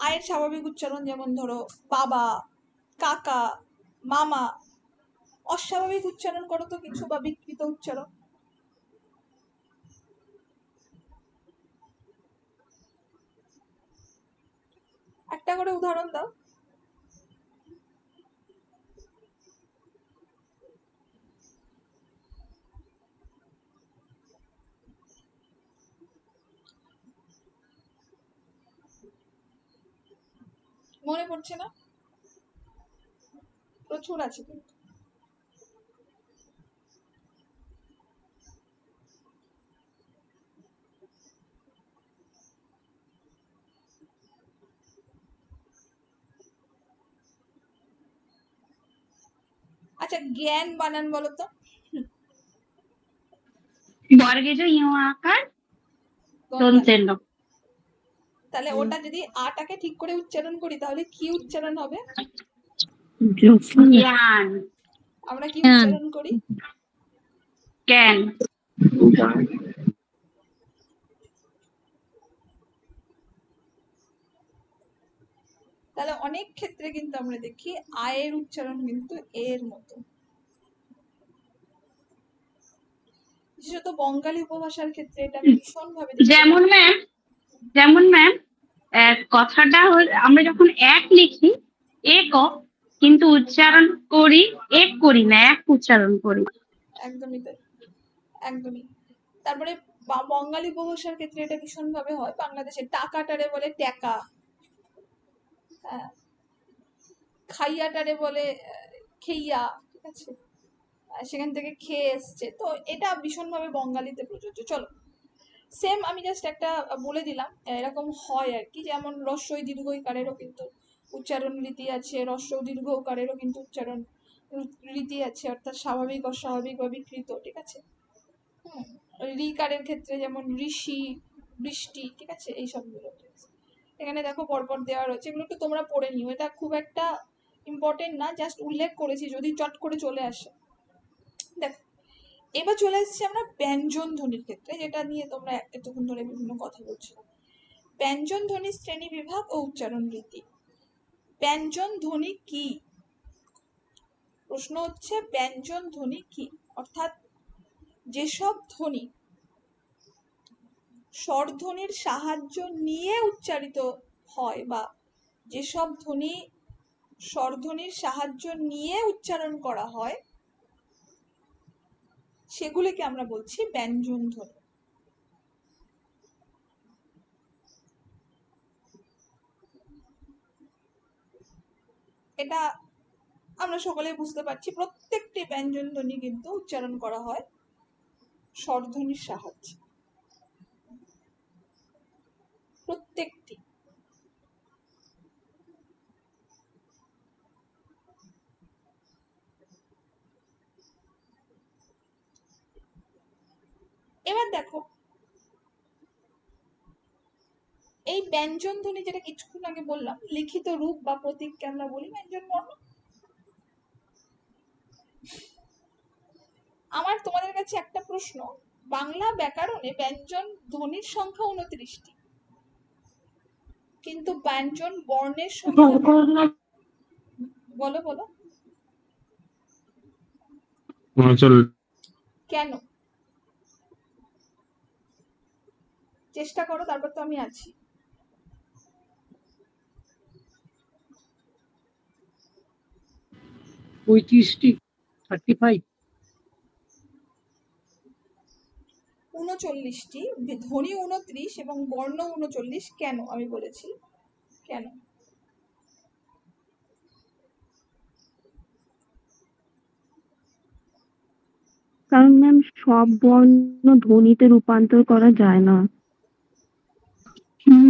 A: আয়ের স্বাভাবিক উচ্চারণ যেমন ধরো বাবা, কাকা, মামা। অস্বাভাবিক উচ্চারণ করো তো কিছু, বা বিকৃত উচ্চারণ। একটা করে উদাহরণ দাও। মনে পড়ছে না? প্রচুর আছে কিন্তু। আচ্ছা জ্ঞান বানান বলো তো।
B: বর্গেজ ইউ আকার দন্তের ন।
A: তাহলে ওটা যদি আটাকে ঠিক করে উচ্চারণ করি তাহলে কি উচ্চারণ হবে?
B: জ্ঞান।
A: আমরা কি উচ্চারণ করি?
B: জ্ঞান।
A: তাহলে অনেক ক্ষেত্রে কিন্তু আমরা দেখি আয়ের উচ্চারণ কিন্তু এর মতো। বিশেষত বঙ্গালী উপভাষার ক্ষেত্রে এটা আমি ভীষণ ভাবে দেখি।
B: যেমন ম্যাম কথাটা আমরা যখন এক লিখি এক, কিন্তু উচ্চারণ করি এক করি না, এক উচ্চারণ করি।
A: একদমই তাই, একদমই। তারপরে বঙ্গালী উপভাষার ক্ষেত্রে এটা ভীষণ ভাবে হয়। বাংলাদেশে টাকাটারে বলে ট্যাকা, খাইয়াটারে বলে খেইয়া, ঠিক আছে, সেখান থেকে খেয়ে এসছে। তো এটা ভীষণভাবে বঙ্গালীতে প্রযোজ্য। চলো সেম আমি জাস্ট একটা বলে দিলাম, এরকম হয় আর কি। যেমন রস্বই দীর্ঘইকারেরও কিন্তু উচ্চারণ রীতি আছে, রস্ব দীর্ঘকারেরও কিন্তু উচ্চারণ রীতি আছে, অর্থাৎ স্বাভাবিক, অস্বাভাবিক বা বিকৃত, ঠিক আছে। রিকারের ক্ষেত্রে যেমন ঋষি, বৃষ্টি, ঠিক আছে, এই সবগুলো এখানে দেখো পরপর দেওয়া রয়েছে। এগুলো একটু তোমরা পড়ে নিও, এটা খুব একটা ইম্পর্টেন্ট না, জাস্ট উল্লেখ করেছি যদি চট করে চলে আসে। দেখো এবার চলে আসছি আমরা ব্যঞ্জন ধ্বনির ক্ষেত্রে, যেটা নিয়ে তোমরা এতক্ষণ ধরে বিভিন্ন কথা বলছো। ব্যঞ্জন ধ্বনির শ্রেণী বিভাগ ও উচ্চারণ রীতি। ব্যঞ্জন ধ্বনি কি? প্রশ্ন হচ্ছে ব্যঞ্জন ধ্বনি কি, অর্থাৎ যেসব ধ্বনি স্বরধ্বনির সাহায্য নিয়ে উচ্চারিত হয় বা যেসব ধ্বনি স্বরধ্বনির সাহায্য নিয়ে উচ্চারণ করা হয় সেগুলিকে আমরা বলছি ব্যঞ্জন ধ্বনি। এটা আমরা সকলেই বুঝতে পারছি, প্রত্যেকটি ব্যঞ্জন ধ্বনি কিন্তু উচ্চারণ করা হয় স্বরধ্বনির সাহায্যে, প্রত্যেকটি। এবার দেখো, এই ব্যঞ্জন ধ্বনি যেটা কিছুক্ষণ আগে বললাম, লিখিত রূপ বা প্রতীককে আমরা বলি ব্যঞ্জন বর্ণ। আমার তোমাদের কাছে একটা প্রশ্ন, বাংলা ব্যাকরণে ব্যঞ্জন ধ্বনির সংখ্যা 29টি, কিন্তু ব্যঞ্জন বর্ণের সংখ্যা, বলো বলো কেন? চেষ্টা করো, তারপর তো আমি আছি।
E: পঁয়ত্রিশটি, 35।
A: 39টি, ধ্বনি 29 এবং বর্ণ 39। কেন আমি বলেছি কেন?
F: কারণ ম্যাম সব বর্ণ ধ্বনিতে রূপান্তর করা যায় না।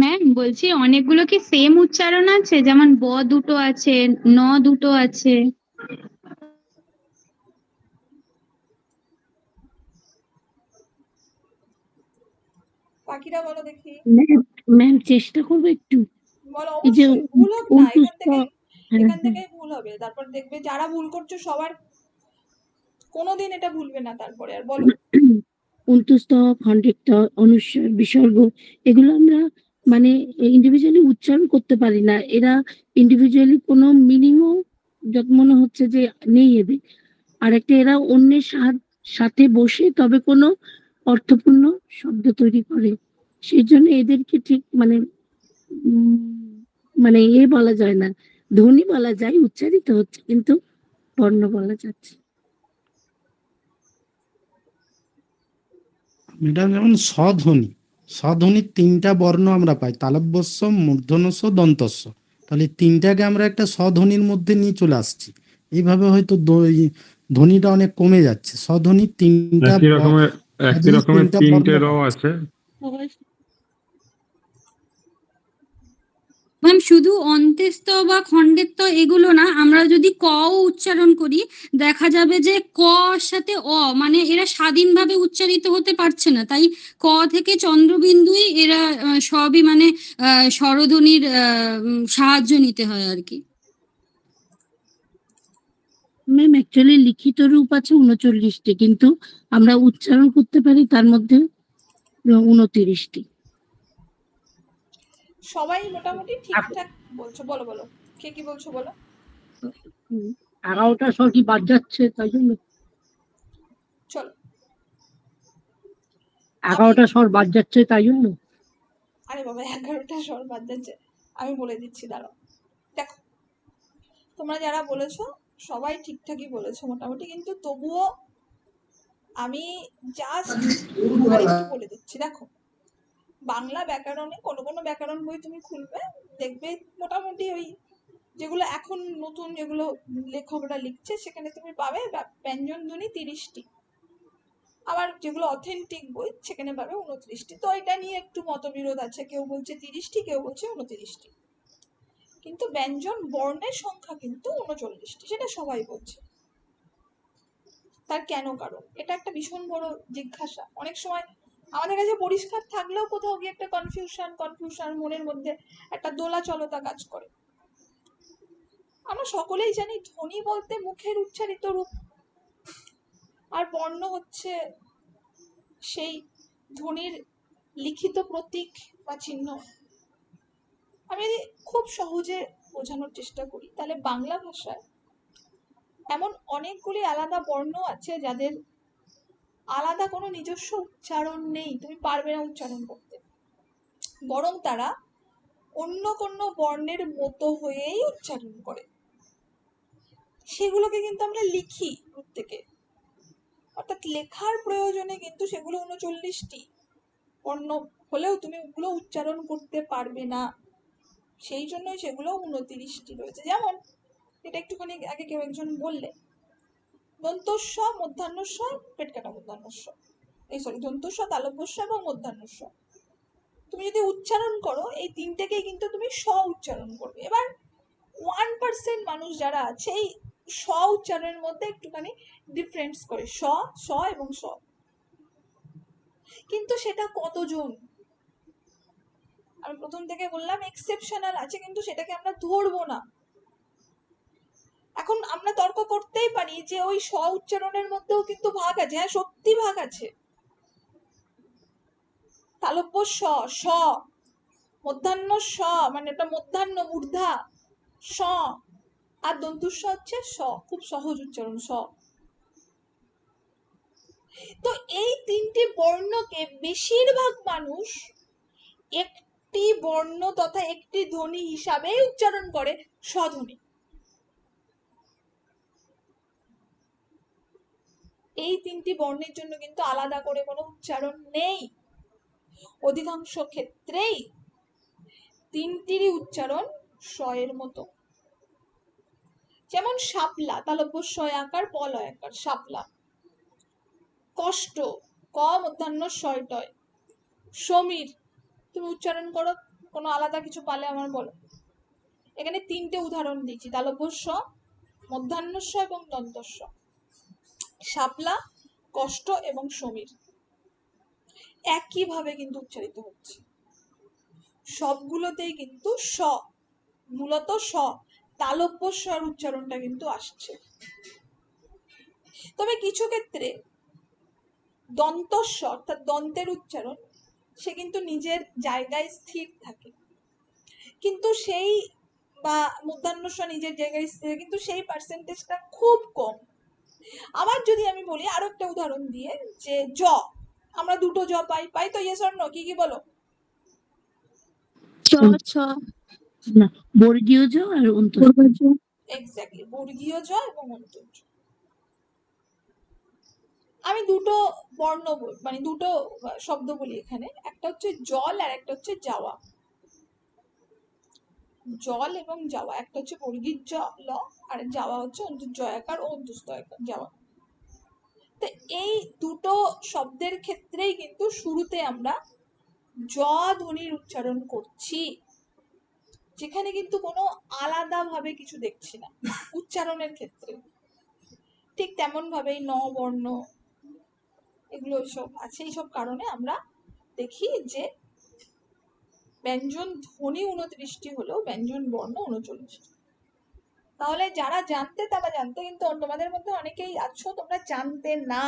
F: ম্যাম বলছি অনেকগুলো কি সেম উচ্চারণ আছে, যেমন ব দুটো আছে, ন দুটো আছে।
A: বাকিরা বলো দেখি,
C: ম্যাম চেষ্টা করবো একটু।
A: বলো।
C: এই যে
A: অবশ্যই ভুল হোক না,
C: হ্যাঁ,
A: এখান থেকেই ভুল হবে, তারপর দেখবে যারা ভুল করছো সবার কোনোদিন এটা ভুলবে না। তারপরে আর বলো।
C: অন্তুস্থ, খণ্ডেক্ত, অনুস্বার, বিসর্গ, এগুলো আমরা মানে ইন্ডিভিজুয়ালি উচ্চারণ করতে পারি না। এরা ইন্ডিভিজুয়ালি কোনো মিনিংও যত মনে হচ্ছে যে নেই এদের। আর একটা এরা অন্যের সাথে বসে তবে কোনো অর্থপূর্ণ শব্দ তৈরি করে। সেই জন্য এদেরকে ঠিক মানে মানে বলা যায় না, ধ্বনি বলা যায়, উচ্চারিত হচ্ছে কিন্তু বর্ণ বলা যাচ্ছে।
D: ম্যাডাম যেমন স্বধ্বনি, স্বধ্বনির 3টা বর্ণ আমরা পাই, তালব্যস্য, মূর্ধন্যস্য, দন্তস্য। তাহলে 3টাকে আমরা একটা স্বধ্বনির মধ্যে নিয়ে চলে আসছি। এইভাবে হয়তো ধ্বনিটা অনেক কমে যাচ্ছে। স্বধ্বনির 3টা
I: একই রকমের 3টে র আছে।
B: ম্যাম শুধু অন্ত্যেস্ত বা খণ্ডেত্ব এগুলো না, আমরা যদি ক ও উচ্চারণ করি দেখা যাবে যে ক এর সাথে অ মানে এরা স্বাধীনভাবে উচ্চারিত হতে পারছে না, তাই ক থেকে চন্দ্রবিন্দুই এরা সবই মানে স্বরধ্বনির সাহায্য নিতে হয় আর কি।
C: ম্যাম অ্যাকচুয়ালি লিখিত রূপ আছে 39টি, কিন্তু আমরা উচ্চারণ করতে পারি তার মধ্যে 29টি।
A: সবাই মোটামুটি ঠিকঠাক বলছো, বলো বলো কে কি বলছো বলো।
E: 11টা স্বর কি বাদ যাচ্ছে তাই জন্য?
A: চলো,
E: 11টা স্বর বাদ যাচ্ছে তাই জন্য?
A: আরে বাবা 11টা স্বর বাদ যাচ্ছে, আমি বলে দিচ্ছি, দাঁড়াও। দেখো, তোমরা যারা বলেছো সবাই ঠিকঠাকই বলেছো মোটামুটি, কিন্তু তবুও আমি জাস্ট আরেকটু বলে দিচ্ছি। দেখো, বাংলা ব্যাকরণে কোনো কোনো ব্যাকরণ বই তুমি খুলবে, দেখবে মোটামুটি ওই যেগুলো এখন নতুন যেগুলো লেখকরা লিখছে সেখানে তুমি পাবে ব্যঞ্জন ধ্বনি 30টি, আবার যেগুলো অথেন্টিক বই সেখানে পাবে 29টি। তো এটা নিয়ে একটু মতবিরোধ আছে, কেউ বলছে 30টি, কেউ বলছে 29টি, কিন্তু ব্যঞ্জন বর্ণের সংখ্যা কিন্তু 39টি, সেটা সবাই বলছে। তার কেন কারণ, এটা একটা ভীষণ বড় জিজ্ঞাসা। অনেক সময় আমাদের কাছে পরিষ্কার থাকলেও কোথাও গিয়ে একটা কনফিউশন মনের মধ্যে একটা দোলাচলতা কাজ করে। আমরা সকলেই জানি ধ্বনি বলতে মুখের উচ্চারিত রূপ, আর বর্ণ হচ্ছে সেই ধ্বনির লিখিত প্রতীক বা চিহ্ন। আমি খুব সহজে বোঝানোর চেষ্টা করি, তাহলে বাংলা ভাষায় এমন অনেকগুলি আলাদা বর্ণ আছে যাদের আলাদা কোনো নিজস্ব উচ্চারণ নেই, তুমি পারবে না উচ্চারণ করতে, বরং তারা অন্য কোনো বর্ণের মতো হয়েই উচ্চারণ করে। সেগুলোকে কিন্তু আমরা লিখি প্রত্যেকে, অর্থাৎ লেখার প্রয়োজনে কিন্তু সেগুলো 39টি বর্ণ হলেও তুমি ওগুলো উচ্চারণ করতে পারবে না, সেই জন্যই সেগুলো 29টি রয়েছে। যেমন এটা একটুখানি আগে কেউ একজন বললে, দন্তস্ব, মধ্যাহ্নস্ব, পেট কাটা মধ্যাহ্নস্ব, দন্তস্ব, তালব্যস্ব এবং মধ্যাহ্নস্ব। তুমি যদি উচ্চারণ করো এই তিনটেকেই কিন্তু তুমি স উচ্চারণ করবে। এবার 1% মানুষ যারা আছে এই স উচ্চারণের মধ্যে একটুখানি ডিফারেন্স করে, স, স এবং স, কিন্তু সেটা কতজন? আমি প্রথম থেকে বললাম এক্সেপশনাল আছে, কিন্তু সেটাকে আমরা ধরবো না। এখন আমরা তর্ক করতেই পারি যে ওই স উচ্চারণের মধ্যেও কিন্তু ভাগ আছে, হ্যাঁ সত্যি ভাগ আছে। তালব্য স, স, মধ্যাহ্ন স মানে এটা মধ্যাহ্ন মূর্ধা স, আর দন্তুস্ব হচ্ছে স, খুব সহজ উচ্চারণ স। তো এই তিনটি বর্ণকে বেশিরভাগ মানুষ একটি বর্ণ তথা একটি ধ্বনি হিসাবে উচ্চারণ করে, স্বধ্বনি। এই তিনটি বর্ণের জন্য কিন্তু আলাদা করে কোনো উচ্চারণ নেই। অধিকাংশ ক্ষেত্রেই তিনটিরই উচ্চারণ স এর মতো। যেমন শাপলা, তালব্য স আকার, প লয় আকার, শাপলা। কষ্ট, ক মধ্যাহ্ন ষয় টয়। সমীর, তুমি উচ্চারণ করো, কোনো আলাদা কিছু পালে আমার বলো। এখানে তিনটে উদাহরণ দিচ্ছি, তালব্য স, মধ্যাহ্ন স এবং দন্তস্ব। শাপলা, কষ্ট এবং সমীর একইভাবে কিন্তু উচ্চারিত হচ্ছে, সবগুলোতেই কিন্তু স, মূলত স, তালব্য স্বর উচ্চারণটা কিন্তু আসছে। তবে কিছু ক্ষেত্রে দন্তস্ব অর্থাৎ দন্তের উচ্চারণ সে কিন্তু নিজের জায়গায় স্থির থাকে, কিন্তু সেই বা মধ্যাহ্নস্ব নিজের জায়গায় স্থির, কিন্তু সেই পার্সেন্টেজটা খুব কম। আবার যদি আমি বলি আরো একটা উদাহরণ দিয়ে, যে জ, আমরা দুটো জ পাই, পাই তো, ইয়েস অর নো, কি কি বলো?
F: ছ, ছ,
C: না, বর্গীয় জ আর অন্তস্থ জ।
A: এক্স্যাক্টলি, বর্গীয় জ এবং অন্তর্জ। আমি দুটো বর্ণ মানে দুটো শব্দ বলি এখানে, একটা হচ্ছে জল আর একটা হচ্ছে যাওয়া। জল এবং যাওয়া, একটা হচ্ছে বর্গীর জ ল আর যাওয়া হচ্ছে অন্তর্জয়াকার ও অন্তস্তয়াকার যাওয়া। তো এই দুটো শব্দের ক্ষেত্রেই কিন্তু শুরুতে আমরা জ ধ্বনির উচ্চারণ করছি, যেখানে কিন্তু কোনো আলাদা ভাবে কিছু দেখছি না উচ্চারণের ক্ষেত্রে। ঠিক তেমন ভাবেই ন বর্ণ এগুলো সব আছে, এইসব কারণে আমরা দেখি যে ব্যঞ্জন ধ্বনি 29টি হলেও ব্যঞ্জন বর্ণ 39টি। তাহলে যারা জানতে তারা জানতে, কিন্তু তোমাদের মধ্যে অনেকেই আছো তোমরা জানতে না,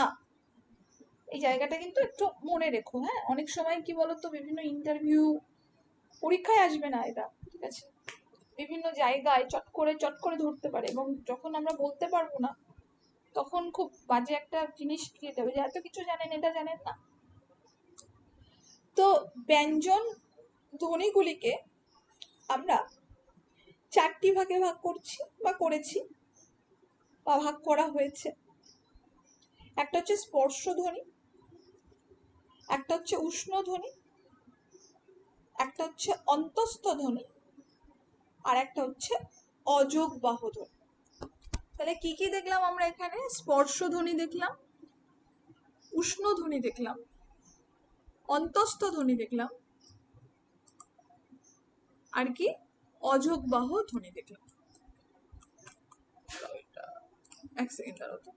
A: এই জায়গাটা কিন্তু একটু মনে রেখো। হ্যাঁ, অনেক সময় কি বলতো, বিভিন্ন ইন্টারভিউ পরীক্ষায় আসবে না এটা, ঠিক আছে, বিভিন্ন জায়গায় চট করে ধরতে পারে, এবং যখন আমরা বলতে পারবো না তখন খুব বাজে একটা জিনিস ক্রিয়েট হবে যে এত কিছু জানেন, এটা জানেন না। তো ব্যঞ্জন ধ্বনিগুলিকে আমরা 4টি ভাগে ভাগ করছি বা করেছি বা ভাগ করা হয়েছে। একটা হচ্ছে স্পর্শ ধ্বনি, একটা হচ্ছে উষ্ণ ধ্বনি, একটা হচ্ছে অন্তস্থ ধ্বনি, আর একটা হচ্ছে অযোগবাহ ধ্বনি। তাহলে কি কি দেখলাম আমরা এখানে? স্পর্শ ধ্বনি দেখলাম, উষ্ণ ধ্বনি দেখলাম, অন্তস্থ ধ্বনি দেখলাম, আর কি অযোগবাহ ধ্বনি দেখলাম। এক সেকেন্ড দাঁড়াও তো।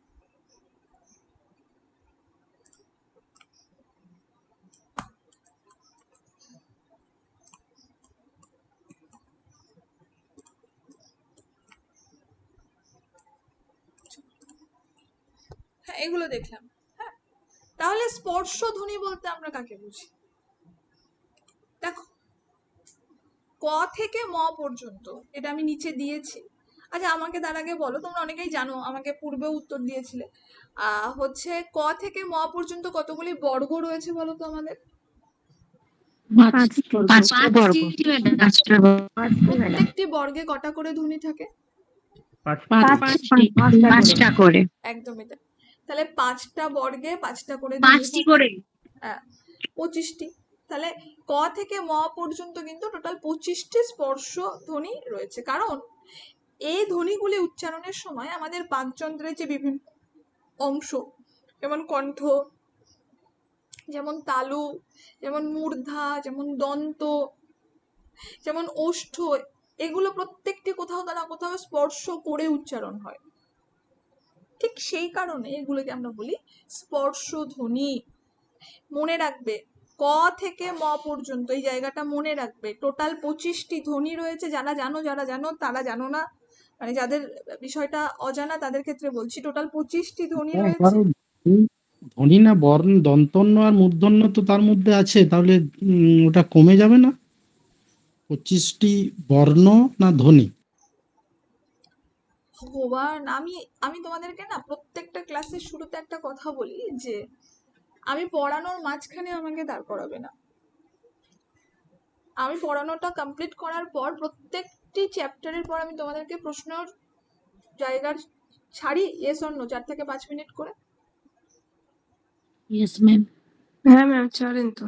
A: হ্যাঁ, এগুলো দেখলাম। হ্যাঁ, তাহলে স্পর্শ ধ্বনি বলতে আমরা কাকে বুঝি? দেখো, ক থেকে ম পর্যন্ত, এটা আমি নিচে দিয়েছি। আচ্ছা আমাকে তার আগে বলো, তোমরা অনেকেই জানো, আমাকে পূর্বেও উত্তর দিয়েছিলে, হচ্ছে ক থেকে ম পর্যন্ত কতগুলি বর্গ রয়েছে বলো তো আমাদের? প্রত্যেকটি বর্গে কটা করে ধ্বনি থাকে?
F: পাঁচটা করে।
A: একদমই তাই। তাহলে 5টা বর্গে 5টা করে ধ্বনি
G: 5টি করে।
A: হ্যাঁ 25টি। তাহলে ক থেকে ম পর্যন্ত কিন্তু টোটাল 25টি স্পর্শ ধ্বনি রয়েছে। কারণ এই ধ্বনিগুলি উচ্চারণের সময় আমাদের বাকযন্ত্রের যে বিভিন্ন অংশ, যেমন কণ্ঠ, যেমন তালু, যেমন মূর্ধা, যেমন দন্ত, যেমন ওষ্ঠ, এগুলো প্রত্যেকটি কোথাও না কোথাও স্পর্শ করে উচ্চারণ হয়। ঠিক সেই কারণে এগুলোকে আমরা বলি স্পর্শ ধ্বনি। মনে রাখবে, ক থেকে ম পর্যন্ত এই জায়গাটা মনে রাখবে। টোটাল 25টি ধ্বনি রয়েছে। যারা জানো, যারা জানো, তারা জানো না, মানে যাদের বিষয়টা অজানা তাদের ক্ষেত্রে বলছি, টোটাল 25টি ধ্বনি রয়েছে।
D: কারণ ধ্বনি না বর্ণ, দন্তন্য আর মূর্ধন্য তো তার মধ্যে আছে, তাহলে ওটা কমে যাবে না? 25টি বর্ণ না ধ্বনি?
A: ভগবান, আমি তোমাদেরকে না প্রত্যেকটা ক্লাসের শুরুতে একটা কথা বলি যে আমি পড়ানোর মাঝখানে আমাকে দাঁড় করাবে না। আমি পড়ানোটা কমপ্লিট করার পর প্রত্যেকটি চ্যাপ্টারের পর আমি তোমাদেরকে প্রশ্নের জায়গার ছাড়ি, ইয়েস অর নো, 4 থেকে 5 মিনিট করে।
C: Yes ma'am.
F: হ্যাঁ ম্যাম, চলেন তো।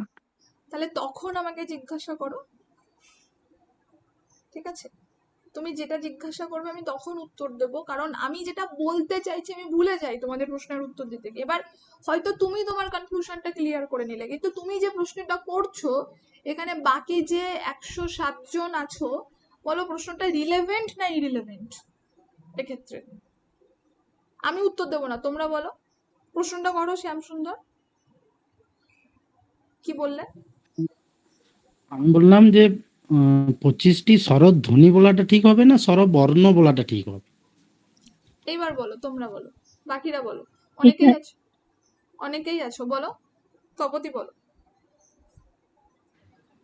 A: তাহলে তখন আমাকে জিজ্ঞাসা করো, ঠিক আছে? তুমি যেটা জিজ্ঞাসা করবে আমি তখন উত্তর দেব, কারণ আমি যেটা বলতে চাইছি আমি ভুলে যাই তোমাদের প্রশ্নের উত্তর দিতে গিয়ে। এবার হয়তো তুমি তোমার কনফিউশনটা ক্লিয়ার করে নিলে, কিন্তু তুমি যে প্রশ্নটা করছো এখানে বাকি যে 107 জন আছো, বলো প্রশ্নটা রিলেভেন্ট না ইরিলেভেন্ট? এক্ষেত্রে আমি উত্তর দেবো না, তোমরা বলো। প্রশ্নটা করো শ্যাম সুন্দর, কি বললে?
D: আমি বললাম যে 25টি স্বরধ্বনি বলাটা ঠিক হবে না স্বরবর্ণ বলাটা ঠিক হবে?
A: এইবার বলো, তোমরা বলো, বাকিরা বলো, অনেকেই আছো, অনেকেই আছো, বলো, তপতি বলো।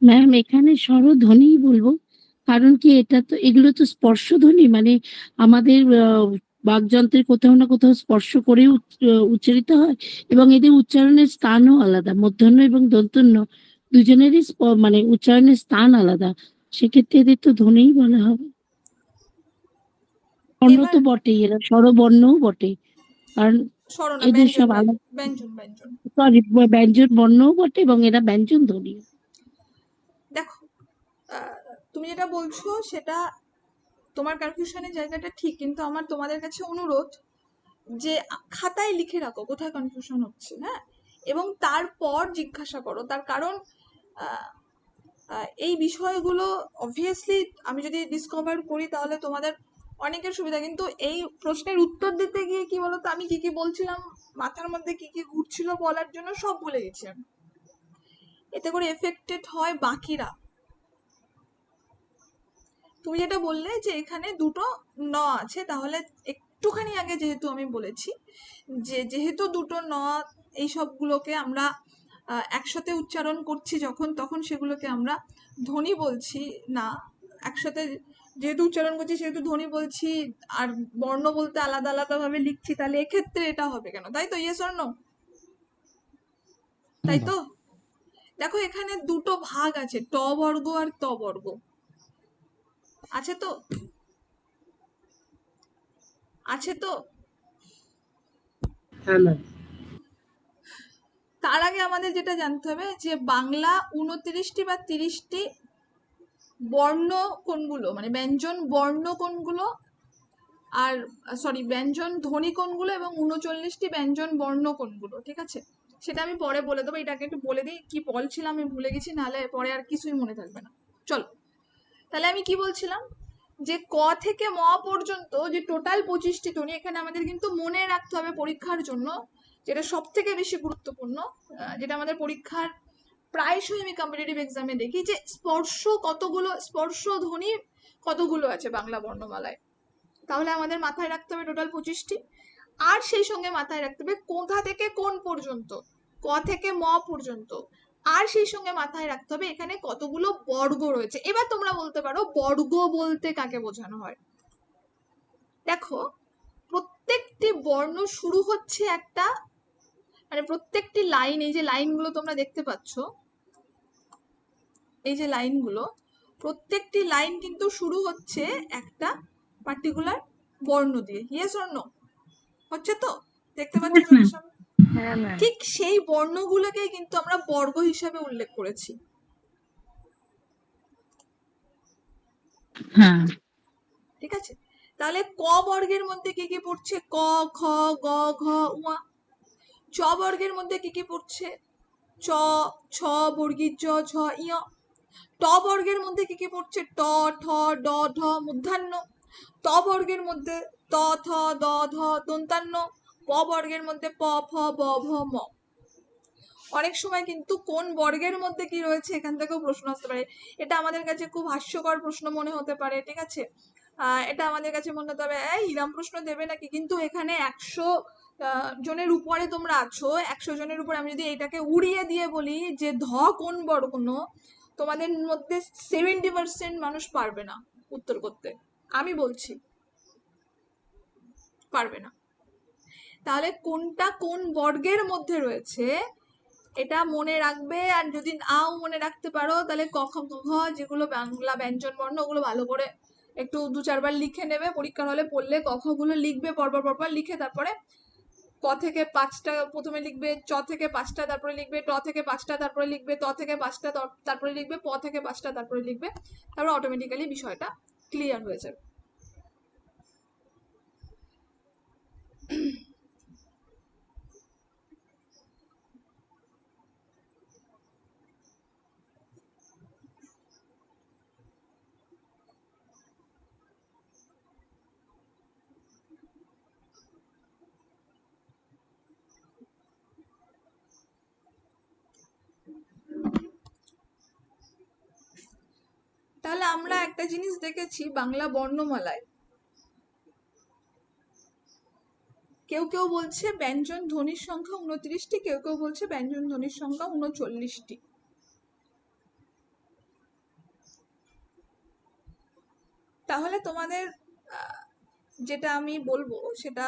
C: ম্যাম এখানে স্বরধ্বনিই বলবো, কারণ কি এটা তো, এগুলো তো স্পর্শধ্বনি, মানে আমাদের বাকযন্ত্রের কোথাও না কোথাও স্পর্শ করে উচ্চারিত হয়, এবং এদের উচ্চারণের স্থানও আলাদা। মূর্ধন্য এবং দন্তন্য দুজনেরই মানে উচ্চারণের স্থান আলাদা, সেক্ষেত্রে এদের তো ধ্বনিই বলা হবে। বর্ণ তো বটেই, এরা স্বরবর্ণও বটে, কারণ
A: স্বরনা
C: এদের
A: ব্যঞ্জন,
C: সব আলাদা।
A: ব্যঞ্জন ব্যঞ্জন।
C: সরি, ব্যঞ্জন বর্ণও বটে এবং এরা ব্যঞ্জন ধ্বনি।
A: দেখো, তুমি যেটা বলছো সেটা তোমার কনফিউশনের জায়গাটা ঠিক, কিন্তু আমার তোমাদের কাছে অনুরোধ যে খাতায় লিখে রাখো কোথায় কনফিউশন হচ্ছে, হ্যাঁ, এবং তারপর জিজ্ঞাসা করো। তার কারণ এই বিষয়গুলো অবভিয়াসলি আমি যদি ডিসকভার করি তাহলে তোমাদের অনেকের সুবিধা, কিন্তু এই প্রশ্নের উত্তর দিতে গিয়ে কি বলতো, আমি কি কি বলছিলাম, মাথার মধ্যে কি কি ঘুরছিল বলার জন্য সব ভুলে গেছি আমি। এতে করে এফেক্টেড হয় বাকিরা। তুমি যেটা বললে যে এখানে দুটো ন আছে, তাহলে একটুখানি আগে যেহেতু আমি বলেছি যে যেহেতু দুটো ন, এই সবগুলোকে আমরা একসাথে উচ্চারণ করছি যখন, তখন সেগুলোকে আমরা ধ্বনি বলছি না। একসাথে যেহেতু উচ্চারণ করছি সেহেতু ধ্বনি বলছি, আর বর্ণ বলতে আলাদা আলাদা ভাবে লিখছি, তাহলে এক্ষেত্রে এটা হবে কেন, তাই তো? Yes or no? তাই তো? দেখো এখানে দুটো ভাগ আছে, ট বর্গ আর ত বর্গ আছে তো, আছে তো?
E: হ্যাঁ ম্যাম।
A: তার আগে আমাদের যেটা জানতে হবে যে বাংলা 29টি বা 30টি বর্ণ কোনগুলো, মানে ব্যঞ্জন বর্ণ কোনগুলো, আর সরি ব্যঞ্জন ধ্বনি কোনগুলো, এবং 39টি ব্যঞ্জন বর্ণ কোনগুলো, ঠিক আছে? সেটা আমি পরে বলে দেবো। এটাকে একটু বলে দিই কি বলছিলাম, আমি ভুলে গেছি, নাহলে পরে আর কিছুই মনে থাকবে না। চলো, তাহলে আমি কি বলছিলাম, যে ক থেকে ম পর্যন্ত যে টোটাল 25টি ধ্বনি, এখানে আমাদের কিন্তু মনে রাখতে হবে পরীক্ষার জন্য, যেটা সব থেকে বেশি গুরুত্বপূর্ণ, যেটা আমাদের পরীক্ষার প্রায়শই আমি কম্পিটিটিভ এক্সামে দেখি, যে স্পর্শ কতগুলো, স্পর্শ ধ্বনি কতগুলো আছে বাংলা বর্ণমালায়। তাহলে আমাদের মাথায় রাখতে হবে টোটাল 25টি, আর সেই সঙ্গে মাথায় রাখতে হবে কোথা থেকে কোন পর্যন্ত, ক থেকে ম পর্যন্ত আর সেই সঙ্গে মাথায় রাখতে হবে এখানে কতগুলো বর্গ রয়েছে। এবার তোমরা বলতে পারো বর্গ বলতে কাকে বোঝানো হয়। দেখো, প্রত্যেকটি বর্ণ শুরু হচ্ছে একটা, মানে প্রত্যেকটি লাইন, এই যে লাইনগুলো তোমরা দেখতে পাচ্ছ, এই যে লাইনগুলো, প্রত্যেকটি লাইন কিন্তু শুরু হচ্ছে একটা পার্টিকুলার বর্ণ দিয়ে। Yes or no? হচ্ছে তো? দেখতে পাচ্ছ
B: Yes,
A: চোখের
B: ma'am.
A: সামনে?
G: হ্যাঁ ম্যাম।
A: ঠিক সেই বর্ণগুলোকেই কিন্তু আমরা বর্গ হিসাবে উল্লেখ করেছি।
B: হ্যাঁ।
A: ঠিক আছে, তাহলে ক বর্গের মধ্যে কি কি পড়ছে? ক, খ, গ, ঘ, ঙ। চ বর্গের মধ্যে কি কি পড়ছে? চ, ছ, বর্গীয় জ, ঝ, ইয়। ট বর্গের মধ্যে কি কি পড়ছে? ট, ঠ, ড, ঢ, মূর্ধন্য। ত বর্গের মধ্যে ত, থ, দ, ধ, দন্তান্ন। প বর্গের মধ্যে প, ফ, ব, ভ, ম। অনেক সময় কিন্তু কোন বর্গের মধ্যে কি রয়েছে এখান থেকেও প্রশ্ন আসতে পারে। এটা আমাদের কাছে খুব হাস্যকর প্রশ্ন মনে হতে পারে, ঠিক আছে? এটা আমাদের কাছে মনে হতে হবে ইরাম প্রশ্ন দেবে নাকি, কিন্তু এখানে 100 জনের উপরে তোমরা আছো, 100 জনের উপরে আমি যদি এটাকে উড়িয়ে দিয়ে বলি যে ধ কোন বর্ণ, তোমাদের মধ্যে 70% মানুষ পারবে না উত্তর করতে। আমি বলছি পারবে না। তাহলে কোনটা কোন বর্গের মধ্যে রয়েছে এটা মনে রাখবে। আর যদি নাও মনে রাখতে পারো তাহলে ক, খ, গ, ঘ যেগুলো বাংলা ব্যঞ্জন বর্ণ, ওগুলো ভালো করে একটু 2-4 বার লিখে নেবে। পরীক্ষার হলে পড়লে ক, খ গুলো লিখবে পরপর লিখে, তারপরে ক থেকে 5টা প্রথমে লিখবে, চ থেকে 5টা তারপরে লিখবে, ট থেকে 5টা তারপরে লিখবে, ত থেকে 5টা তারপরে লিখবে, প থেকে 5টা তারপরে লিখবে। তারপরে অটোমেটিক্যালি বিষয়টা ক্লিয়ার হয়ে যাবে। তাহলে আমরা একটা জিনিস দেখেছি বাংলা বর্ণমালায়, কেউ কেউ বলছে ব্যঞ্জন ধ্বনির সংখ্যা 29টি, কেউ কেউ বলছে ব্যঞ্জন ধ্বনির সংখ্যা 39টি। তাহলে তোমাদের যেটা আমি বলবো সেটা,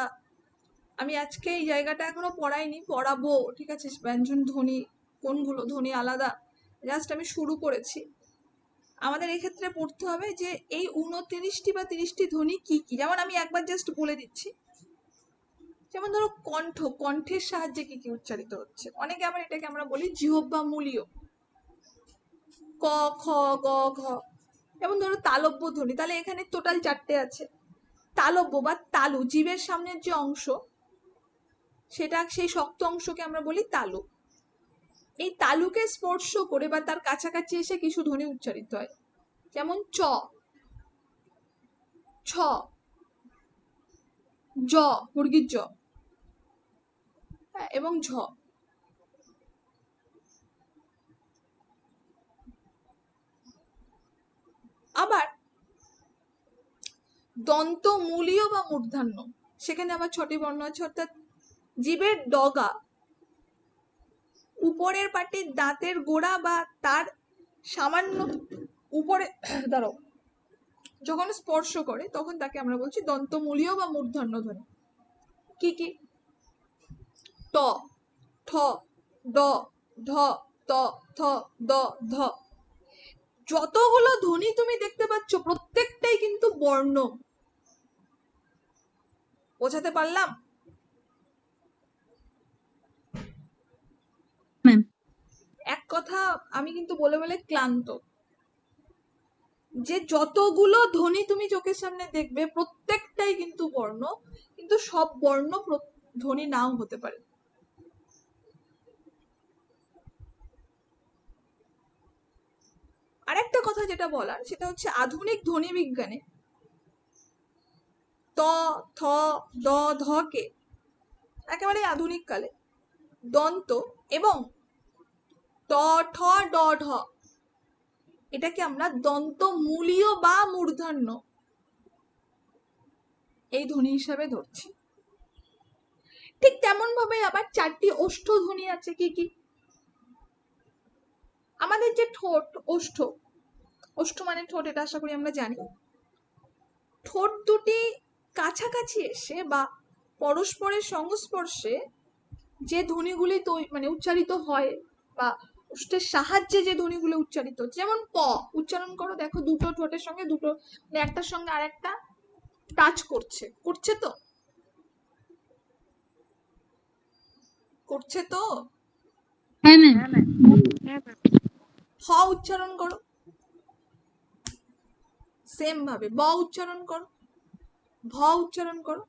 A: আমি আজকে এই জায়গাটা এখনো পড়াইনি, পড়াবো, ঠিক আছে? ব্যঞ্জন ধ্বনি কোনগুলো, ধ্বনি আলাদা, জাস্ট আমি শুরু করেছি। আমাদের এক্ষেত্রে পড়তে হবে যে এই 29টি বা 30টি ধ্বনি কি কি। যেমন আমি একবার জাস্ট বলে দিচ্ছি, যেমন ধরো কণ্ঠ, কণ্ঠের সাহায্যে কি কি উচ্চারিত হচ্ছে। অনেকে আবার এটাকে আমরা বলি জিহ্বা মূলীয়, ক, খ, গ, ঘ। যেমন ধরো তালব্য ধ্বনি, তাহলে এখানে টোটাল 4টে আছে। তালব্য বা তালু, জিভের সামনের যে অংশ, সেটা, সেই শক্ত অংশকে আমরা বলি তালু। এই তালুকে স্পর্শ করে বা তার কাছাকাছি এসে কিছু ধ্বনি উচ্চারিত হয়, যেমন চ, ছ, জ, বর্গীর জ, এবং ঝ। আবার দন্ত মূলীয় বা মূর্ধন্য, সেখানে আবার 6টি বর্ণ আছে। অর্থাৎ জিভের ডগা, উপরের পাটির দাঁতের গোড়া বা তার সামান্য উপরে দাঁড়াও, যখন স্পর্শ করে তখন তাকে আমরা বলছি দন্তমূলীয় বা মূর্ধন্য ধ্বনি। কি কি? ট, ঠ, ড, ঢ, ত, থ, দ, ধ। যতগুলো ধ্বনি তুমি দেখতে পাচ্ছ প্রত্যেকটাই কিন্তু বর্ণ। বোঝাতে পারলাম?
B: ম্যাম।
A: এক কথা আমি কিন্তু বলে বলে ক্লান্ত, যে যতগুলো ধ্বনি তুমি চোখের সামনে দেখবে প্রত্যেকটাই কিন্তু বর্ণ, কিন্তু সব বর্ণ ধ্বনি নাও হতে পারে। আরেকটা কথা যেটা বলার সেটা হচ্ছে আধুনিক ধ্বনি বিজ্ঞানে ত, থ, দ, ধ কে একেবারে আধুনিক কালে দন্ত এবং ট, ঠ, ড, ঢ এটাকে আমরা দন্তমূলীয় বা মূর্ধন্য এই ধ্বনি হিসাবে ধরছি। ঠিক তেমন ভাবে আবার 4টি ওষ্ঠ ধ্বনি আছে। কি কি? আমাদের যে ঠোঁট, ওষ্ঠ, ওষ্ঠ মানে ঠোঁট, এটা আশা করি আমরা জানি। ঠোঁট দুটি কাছাকাছি এসে বা পরস্পরের সংস্পর্শে যে ধ্বনিগুলি মানে উচ্চারিত হয় বা ওষ্ঠের সাহায্যে যে ধ্বনিগুলো উচ্চারিত হচ্ছে, যেমন প উচ্চারণ করো, দেখো দুটো ঠোঁটের সঙ্গে দুটো মানে একটার সঙ্গে আরেকটা টাচ করছে, করছে তো, করছে তো।
B: হ্যাঁ ম্যাম।
A: হ উচ্চারণ করো সেম ভাবে, ব উচ্চারণ করো, ভ উচ্চারণ করো।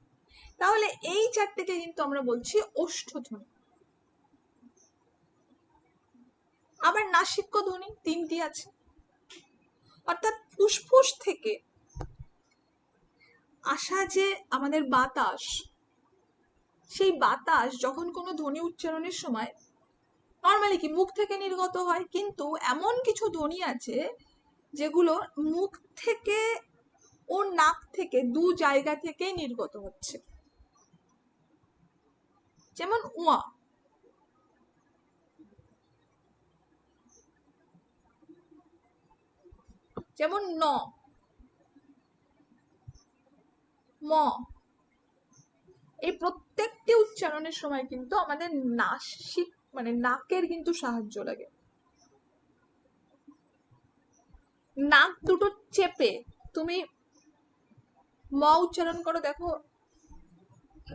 A: তাহলে এই চারটেকে কিন্তু আমরা বলছি ওষ্ঠধ্বনি। আবার নাসিক্য ধ্বনি 3টি আছে, অর্থাৎ ফুসফুস থেকে আসা যে আমাদের বাতাস, সেই বাতাস যখন কোনো ধ্বনি উচ্চারণের সময় নর্মালি কি মুখ থেকে নির্গত হয়, কিন্তু এমন কিছু ধ্বনি আছে যেগুলো মুখ থেকে ও নাক থেকে দু জায়গা থেকে নির্গত হচ্ছে, যেমন উয়া, যেমন ন, ম। এই প্রত্যেকটি উচ্চারণের সময় কিন্তু আমাদের নাসিক মানে নাকের কিন্তু সাহায্য লাগে। নাক দুটো চেপে তুমি ম উচ্চারণ করো, দেখো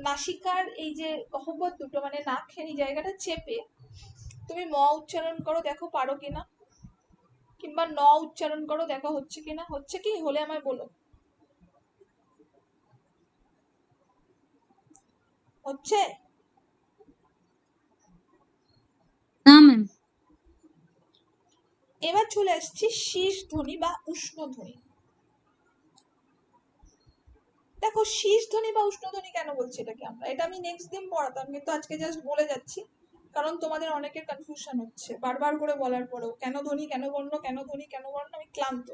A: নাসিকার এই যে গহ্বর দুটো মানে নাকের এই জায়গাটা চেপে তুমি ম উচ্চারণ করো, দেখো পারো কিনা, কিংবা ন উচ্চারণ করো, দেখো হচ্ছে কিনা। হচ্ছে কি, হলে আমায় বলো। হচ্ছে
B: না ম্যাম।
A: এবার চলে আসছি শীষ ধ্বনি বা উষ্ণ ধ্বনি। দেখো শীষ ধ্বনি বা উষ্ণ ধ্বনি কেন বলছি এটাকে আমরা, এটা আমি নেক্সট দিন পড়াতাম, কিন্তু আজকে জাস্ট বলে যাচ্ছি কারণ তোমাদের অনেকের কনফিউশন হচ্ছে বারবার করে বলার পরেও, কেন ধ্বনি কেন বর্ণ, কেন ধ্বনি কেন বর্ণ, আমি ক্লান্ত।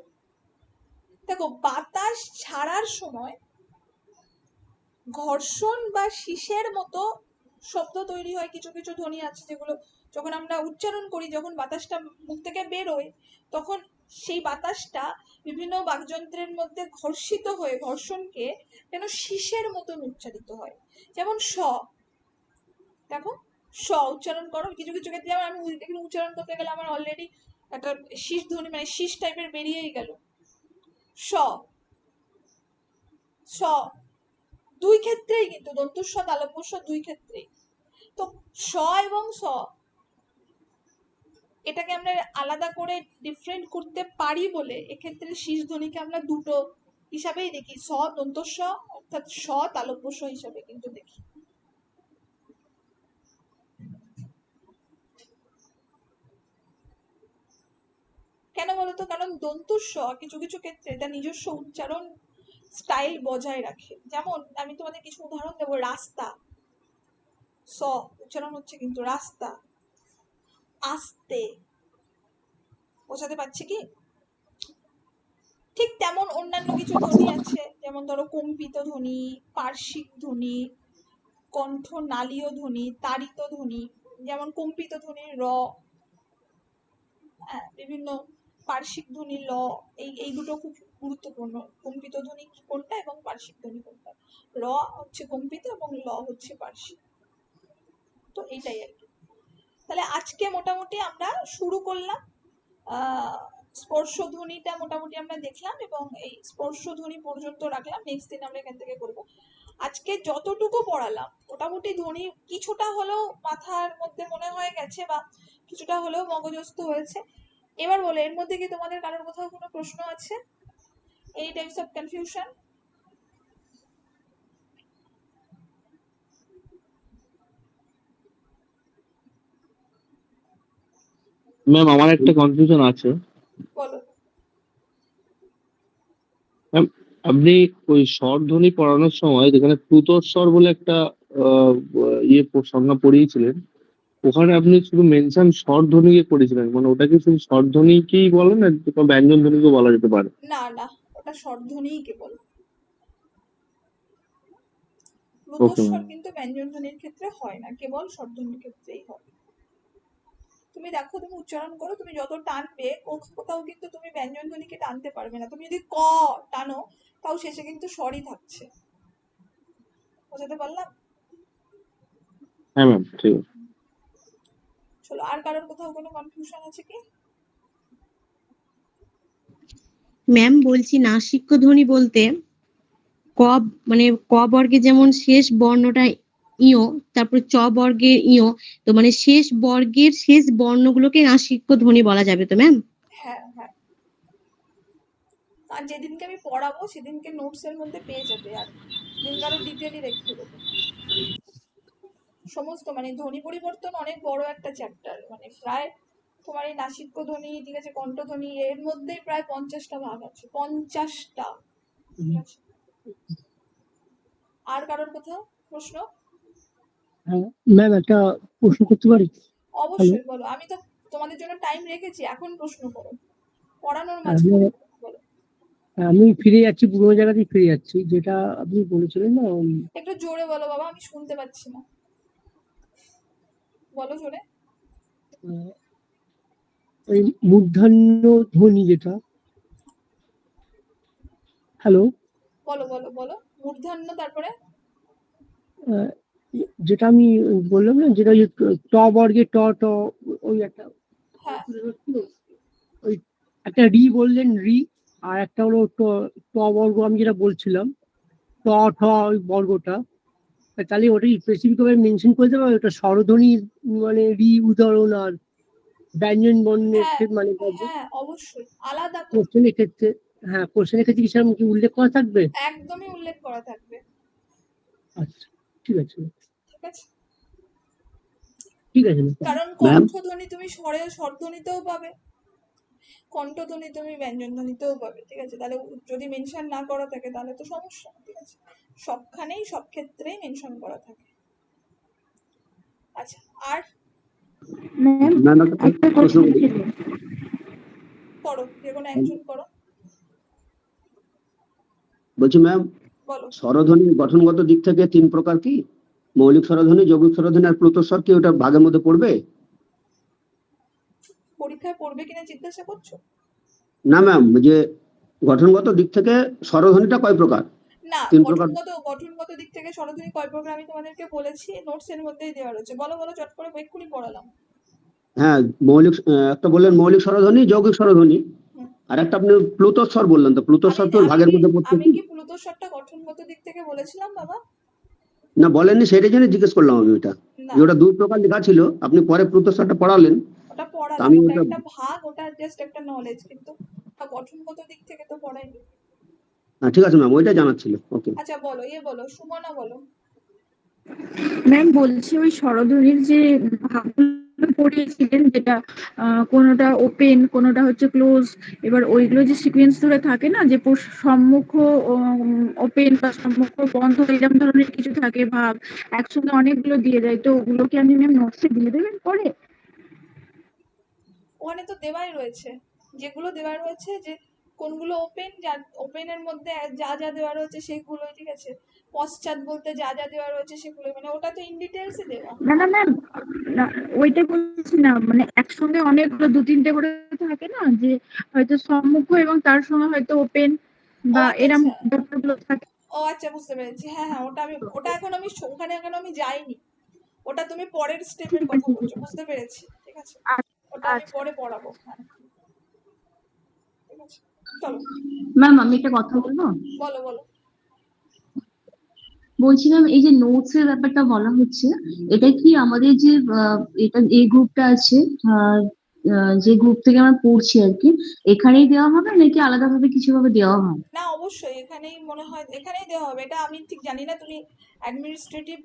A: দেখো বাতাস ছাড়ার সময় ঘর্ষণ বা শীষের মতো শব্দ তৈরি হয়। কিছু কিছু ধ্বনি আছে যেগুলো যখন আমরা উচ্চারণ করি, যখন বাতাসটা মুখ থেকে বেরোয়, তখন সেই বাতাসটা বিভিন্ন বাকযন্ত্রের মধ্যে ঘর্ষিত হয়ে ঘর্ষণকে যেন শীষের মতন উচ্চারিত হয়। যেমন স, দেখো স উচ্চারণ করো, কিছু কিছু ক্ষেত্রে আমি উচ্চারণ করতে গেলে আমার অলরেডি একটা শীষ ধ্বনি মানে শীষ টাইপের বেরিয়েই গেল। স, স দুই ক্ষেত্রেই কিন্তু দন্তস্ব তালব্যস্ব দুই ক্ষেত্রেই তো স এবং স এটাকে আমরা আলাদা করে ডিফারেন্ট করতে পারি বলে এক্ষেত্রে শীষ ধ্বনিকে আমরা দুটো হিসাবেই দেখি, স দন্তস্ব অর্থাৎ স তালব্যস্ব হিসাবে কিন্তু দেখি। কেন বলতো, কারণ দন্তস্ব কিছু কিছু ক্ষেত্রে এটা নিজস্ব উচ্চারণ স্টাইল বজায় রাখে। যেমন আমি তোমাদের কিছু উদাহরণ দেবো, রাস্তা, স উচ্চারণ হচ্ছে কিন্তু রাস্তা, আস্তে, বোঝাতে পারছি কি। ঠিক তেমন অন্যান্য কিছু ধ্বনি আছে, যেমন ধরো কম্পিত ধ্বনি, পার্শ্বিক ধ্বনি, কণ্ঠ নালীয় ধ্বনি, তাড়িত ধ্বনি। যেমন কম্পিত ধ্বনি র, বিভিন্ন পার্শ্বিক ধ্বনি ল, এই দুটো খুব গুরুত্বপূর্ণ। কম্পিত ধ্বনি কোনটা এবং পার্শ্বিক ধ্বনি কোনটা, র হচ্ছে কম্পিত এবং ল হচ্ছে পার্শ্বিক। তো এইটাই আর কি। তাহলে আজকে মোটামুটি আমরা শুরু করলাম, স্পর্শ ধ্বনিটা মোটামুটি আমরা দেখলাম এবং এই স্পর্শ ধ্বনি পর্যন্ত রাখলাম, নেক্সট দিন আমরা এখান থেকে করব। আজকে যতটুকু পড়ালাম মোটামুটি ধ্বনি কিছুটা হলেও মাথার মধ্যে মনে হয়ে গেছে বা কিছুটা হলেও মগজস্থ হয়েছে। এবার বলে, এর মধ্যে কি তোমাদের কারোর কোথাও কোনো প্রশ্ন আছে, any types of confusion?
I: Ma'am আমার একটা কনফিউশন আছে।
A: বলো।
I: ম্যাম আপনি ওই স্বরধ্বনি পড়ানোর সময় যেখানে প্লুতস্বর বলে একটা আহ, সংজ্ঞা পড়িয়েছিলেন, ওখানে আপনি শুধু মেনশন স্বরধ্বনিকে করেছিলেন, মানে ওটা কি শুধু স্বরধ্বনিকেই বলেন না ব্যঞ্জন ধ্বনিকেও বলা যেতে পারে?
A: না না, ওটা স্বরধ্বনিই কেবল,
I: ওকে
A: প্লুতস্বর
I: ম্যাম।
A: কিন্তু ব্যঞ্জন ধ্বনির ক্ষেত্রে হয় না, কেবল স্বরধ্বনির ক্ষেত্রেই হয়। তুমি দেখো, তুমি উচ্চারণ করো, তুমি যত টানবে কোথাও কিন্তু তুমি ব্যঞ্জন ধ্বনিকে টানতে পারবে না। তুমি যদি ক টানো তাও শেষে কিন্তু স্বরই থাকছে। বোঝাতে পারলাম?
I: হ্যাঁ ম্যাম, ঠিক আছে।
A: চলো, আর কারোর কোথাও কোনো কনফিউশন আছে কি?
J: ম্যাম বলছি নাসিক্য ধ্বনি বলতে মানে ক বর্গে যেমন শেষ বর্ণটা ইয়, তারপর চ বর্গের ইয়, তো মানে শেষ বর্গের শেষ বর্ণগুলোকে নাসিক্য ধ্বনি বলা যাবে তো ম্যাম?
A: হ্যাঁ হ্যাঁ, আর যেদিনকে আমি পড়াবো সেদিনকে নোটস এর মধ্যে পেয়ে যাবে, আর সেদিনকে আরো ডিটেইলি রেখে দেবো সমস্ত, মানে ধ্বনি পরিবর্তন অনেক বড় একটা চ্যাপ্টার, মানে প্রায় তোমার এই নাসিক্য ধ্বনি, ঠিক আছে, কণ্ঠধ্বনি, এর মধ্যেই প্রায় 50টা ভাগ আছে, 50টা। ঠিক আছে, আর কারোর কোথাও প্রশ্ন?
E: হ্যাঁ ম্যাম, একটা প্রশ্ন করতে পারি?
A: অবশ্যই বলো, আমি তো তোমাদের জন্য টাইম রেখেছি, এখন প্রশ্ন করো, পড়ানোর
E: আমি
A: মাঝখানে বলো।
E: আমি ফিরে যাচ্ছি, পুরোনো জায়গাতেই ফিরে যাচ্ছি, যেটা আপনি বলেছিলেন না।
A: একটু জোরে বলো বাবা, আমি শুনতে পাচ্ছি না, বলো জোরে।
E: ওই মূর্ধন্য ধ্বনি যেটা, হ্যালো,
A: বলো বলো বলো, মূর্ধন্য, তারপরে
E: যেটা আমি বললাম না, যেটা ওই ট বর্গে ট ট, ওই একটা
A: হ্যাঁ
E: ওই একটা রি বললেন, রি, আর একটা হলো ট বর্গ আমি যেটা বলছিলাম, ট ঠ ওই বর্গটা, তাহলে ওটাই স্পেসিফিক ভাবে মেনশন করে দেবে ওটা স্বরধ্বনির, মানে রি উদাহরণ আর ব্যঞ্জন বর্ণের
A: হ্যাঁ
E: ক্ষেত্রে, মানে
A: হ্যাঁ, অবশ্যই আলাদা করে
E: কোশ্চেনের ক্ষেত্রে। হ্যাঁ, কোশ্চেনের ক্ষেত্রে কি সেরকম কি উল্লেখ করা থাকবে?
A: একদমই উল্লেখ করা থাকবে।
E: আচ্ছা, ঠিক আছে
A: ঠিক আছে,
E: ঠিক আছে
A: কারণ
H: ম্যাম,
A: কণ্ঠধ্বনি তুমি স্বরধ্বনিতেও পাবে, কণ্ঠধ্বনি তুমি ব্যঞ্জন ধ্বনিতেও পাবে। ঠিক আছে, তাহলে যদি মেনশন না করা থাকে তাহলে তো সমস্যা। ঠিক আছে, সবখানেই সব ক্ষেত্রেই মেনশন করা থাকে। আচ্ছা, আর
H: ম্যাম একটা প্রশ্ন করি।
A: করো, যে কোনো একজন করো,
H: বলছি ম্যাম,
A: বলো।
H: স্বরধ্বনির গঠনগত দিক থেকে 3 প্রকার কি? মৌলিক স্বরধ্বনি, যৌগিক স্বরধ্বনি আর প্লুতস্বর, কি ওটা ভাগের মধ্যে পড়বে?
A: পরীক্ষায় পড়বে কিনা জিজ্ঞাসা করছো?
H: না ম্যাম, যে গঠনগত দিক থেকে স্বরধ্বনিটা কয় প্রকার?
A: না,
H: 3 প্রকার।
A: গঠনগত দিক থেকে স্বরধ্বনি কয় প্রকার আমি তোমাদেরকে বলেছি, নোটস এর মধ্যেই দেওয়া রয়েছে। বলো বলো, চট করে এক্ষুনি পড়ালাম।
H: হ্যাঁ, মৌলিক, একটা বললেন মৌলিক স্বরধ্বনি, যৌগিক স্বরধ্বনি, আর একটা আপনি প্লুতস্বর বললেন, তো প্লুতস্বর কি ওর ভাগের মধ্যে পড়ছে
A: আমি
H: কি?
A: কি প্লুতস্বরটা গঠনগত দিক থেকে বলেছিলাম বাবা?
H: না বলেননি, সেটাই জন্য জিজ্ঞেস করলাম আমি ওটা,
A: না,
H: যে ওটা 2 প্রকার লেখা ছিল, আপনি পরে প্লুতস্বরটা পড়ালেন,
A: ওটা
H: তা
A: পড়ালাম,
H: আমি
A: ওটা
H: ওটা।
A: একটা ভাগ, ওটা জাস্ট একটা নলেজ, কিন্তু গঠনগত দিক থেকে তো পড়াইনি।
H: ঠিক আছে ম্যাম, ওইটা জানার ছিল। ওকে।
A: আচ্ছা বলো, বলো সুমনা, বলো।
B: ম্যাম বলছি ওই স্বরধ্বনির যে ভাগগুলো পড়িয়েছিলেন, যেটা কোনোটা ওপেন, কোনোটা হচ্ছে ক্লোজ, এবার ওইগুলো যে সিকোয়েন্স ধরে থাকে না, যে সম্মুখ ওপেন বা সম্মুখ বন্ধ, এরকম ধরনের কিছু থাকে ভাগ, একসঙ্গে অনেকগুলো দিয়ে দেয়, তো ওগুলো কি আপনি ম্যাম নোটসে দিয়ে দেবেন পরে?
A: ওখানে তো দেওয়াই রয়েছে, যেগুলো দেওয়া রয়েছে, যে কোনগুলো ওপেন, যা ওপেনের মধ্যে যা যা দেওয়া রয়েছে সেগুলো, ঠিক আছে, পশ্চাৎ বলতে যা যা দেওয়া রয়েছে সেগুলো, মানে ওটা তো ইন ডিটেলসে দেওয়া।
B: না না ম্যাম, না ওইটা বলছি না, মানে একসঙ্গে অনেকগুলো 2-3টে করে থাকে না, যে হয়তো সম্মুখ এবং তার সঙ্গে হয়তো ওপেন বা
A: আচ্ছা
B: এরম
A: আচ্ছা,
B: ব্যাপারগুলো থাকে।
A: আচ্ছা বুঝতে পেরেছি। হ্যাঁ হ্যাঁ, ওটা এখন আমি ওখানে এখন আমি যাইনি, ওটা তুমি পরের স্টেপের কথা বলছো, বুঝতে পেরেছি। ঠিক আছে, ওটা আমি পরে পড়াবো। হ্যাঁ, ঠিক আছে, চলো।
G: ম্যাম আমি একটা কথা বলবো?
A: বলো বলো।
G: বলছিলাম এই যে নোটস এর ব্যাপারটা বলা হচ্ছে, এটা কি আমাদের যে এটা এই গ্রুপটা আছে, যে গ্রুপ থেকে আমরা পড়ছি আর কি, এখানেই দেওয়া হবে নাকি আলাদাভাবে কিছু ভাবে দেওয়া হয়?
A: না, অবশ্যই এখানেই মনে হয়, এখানেই দেওয়া হবে, এটা আমি ঠিক জানি না, তুমি অ্যাডমিনিস্ট্রেটিভ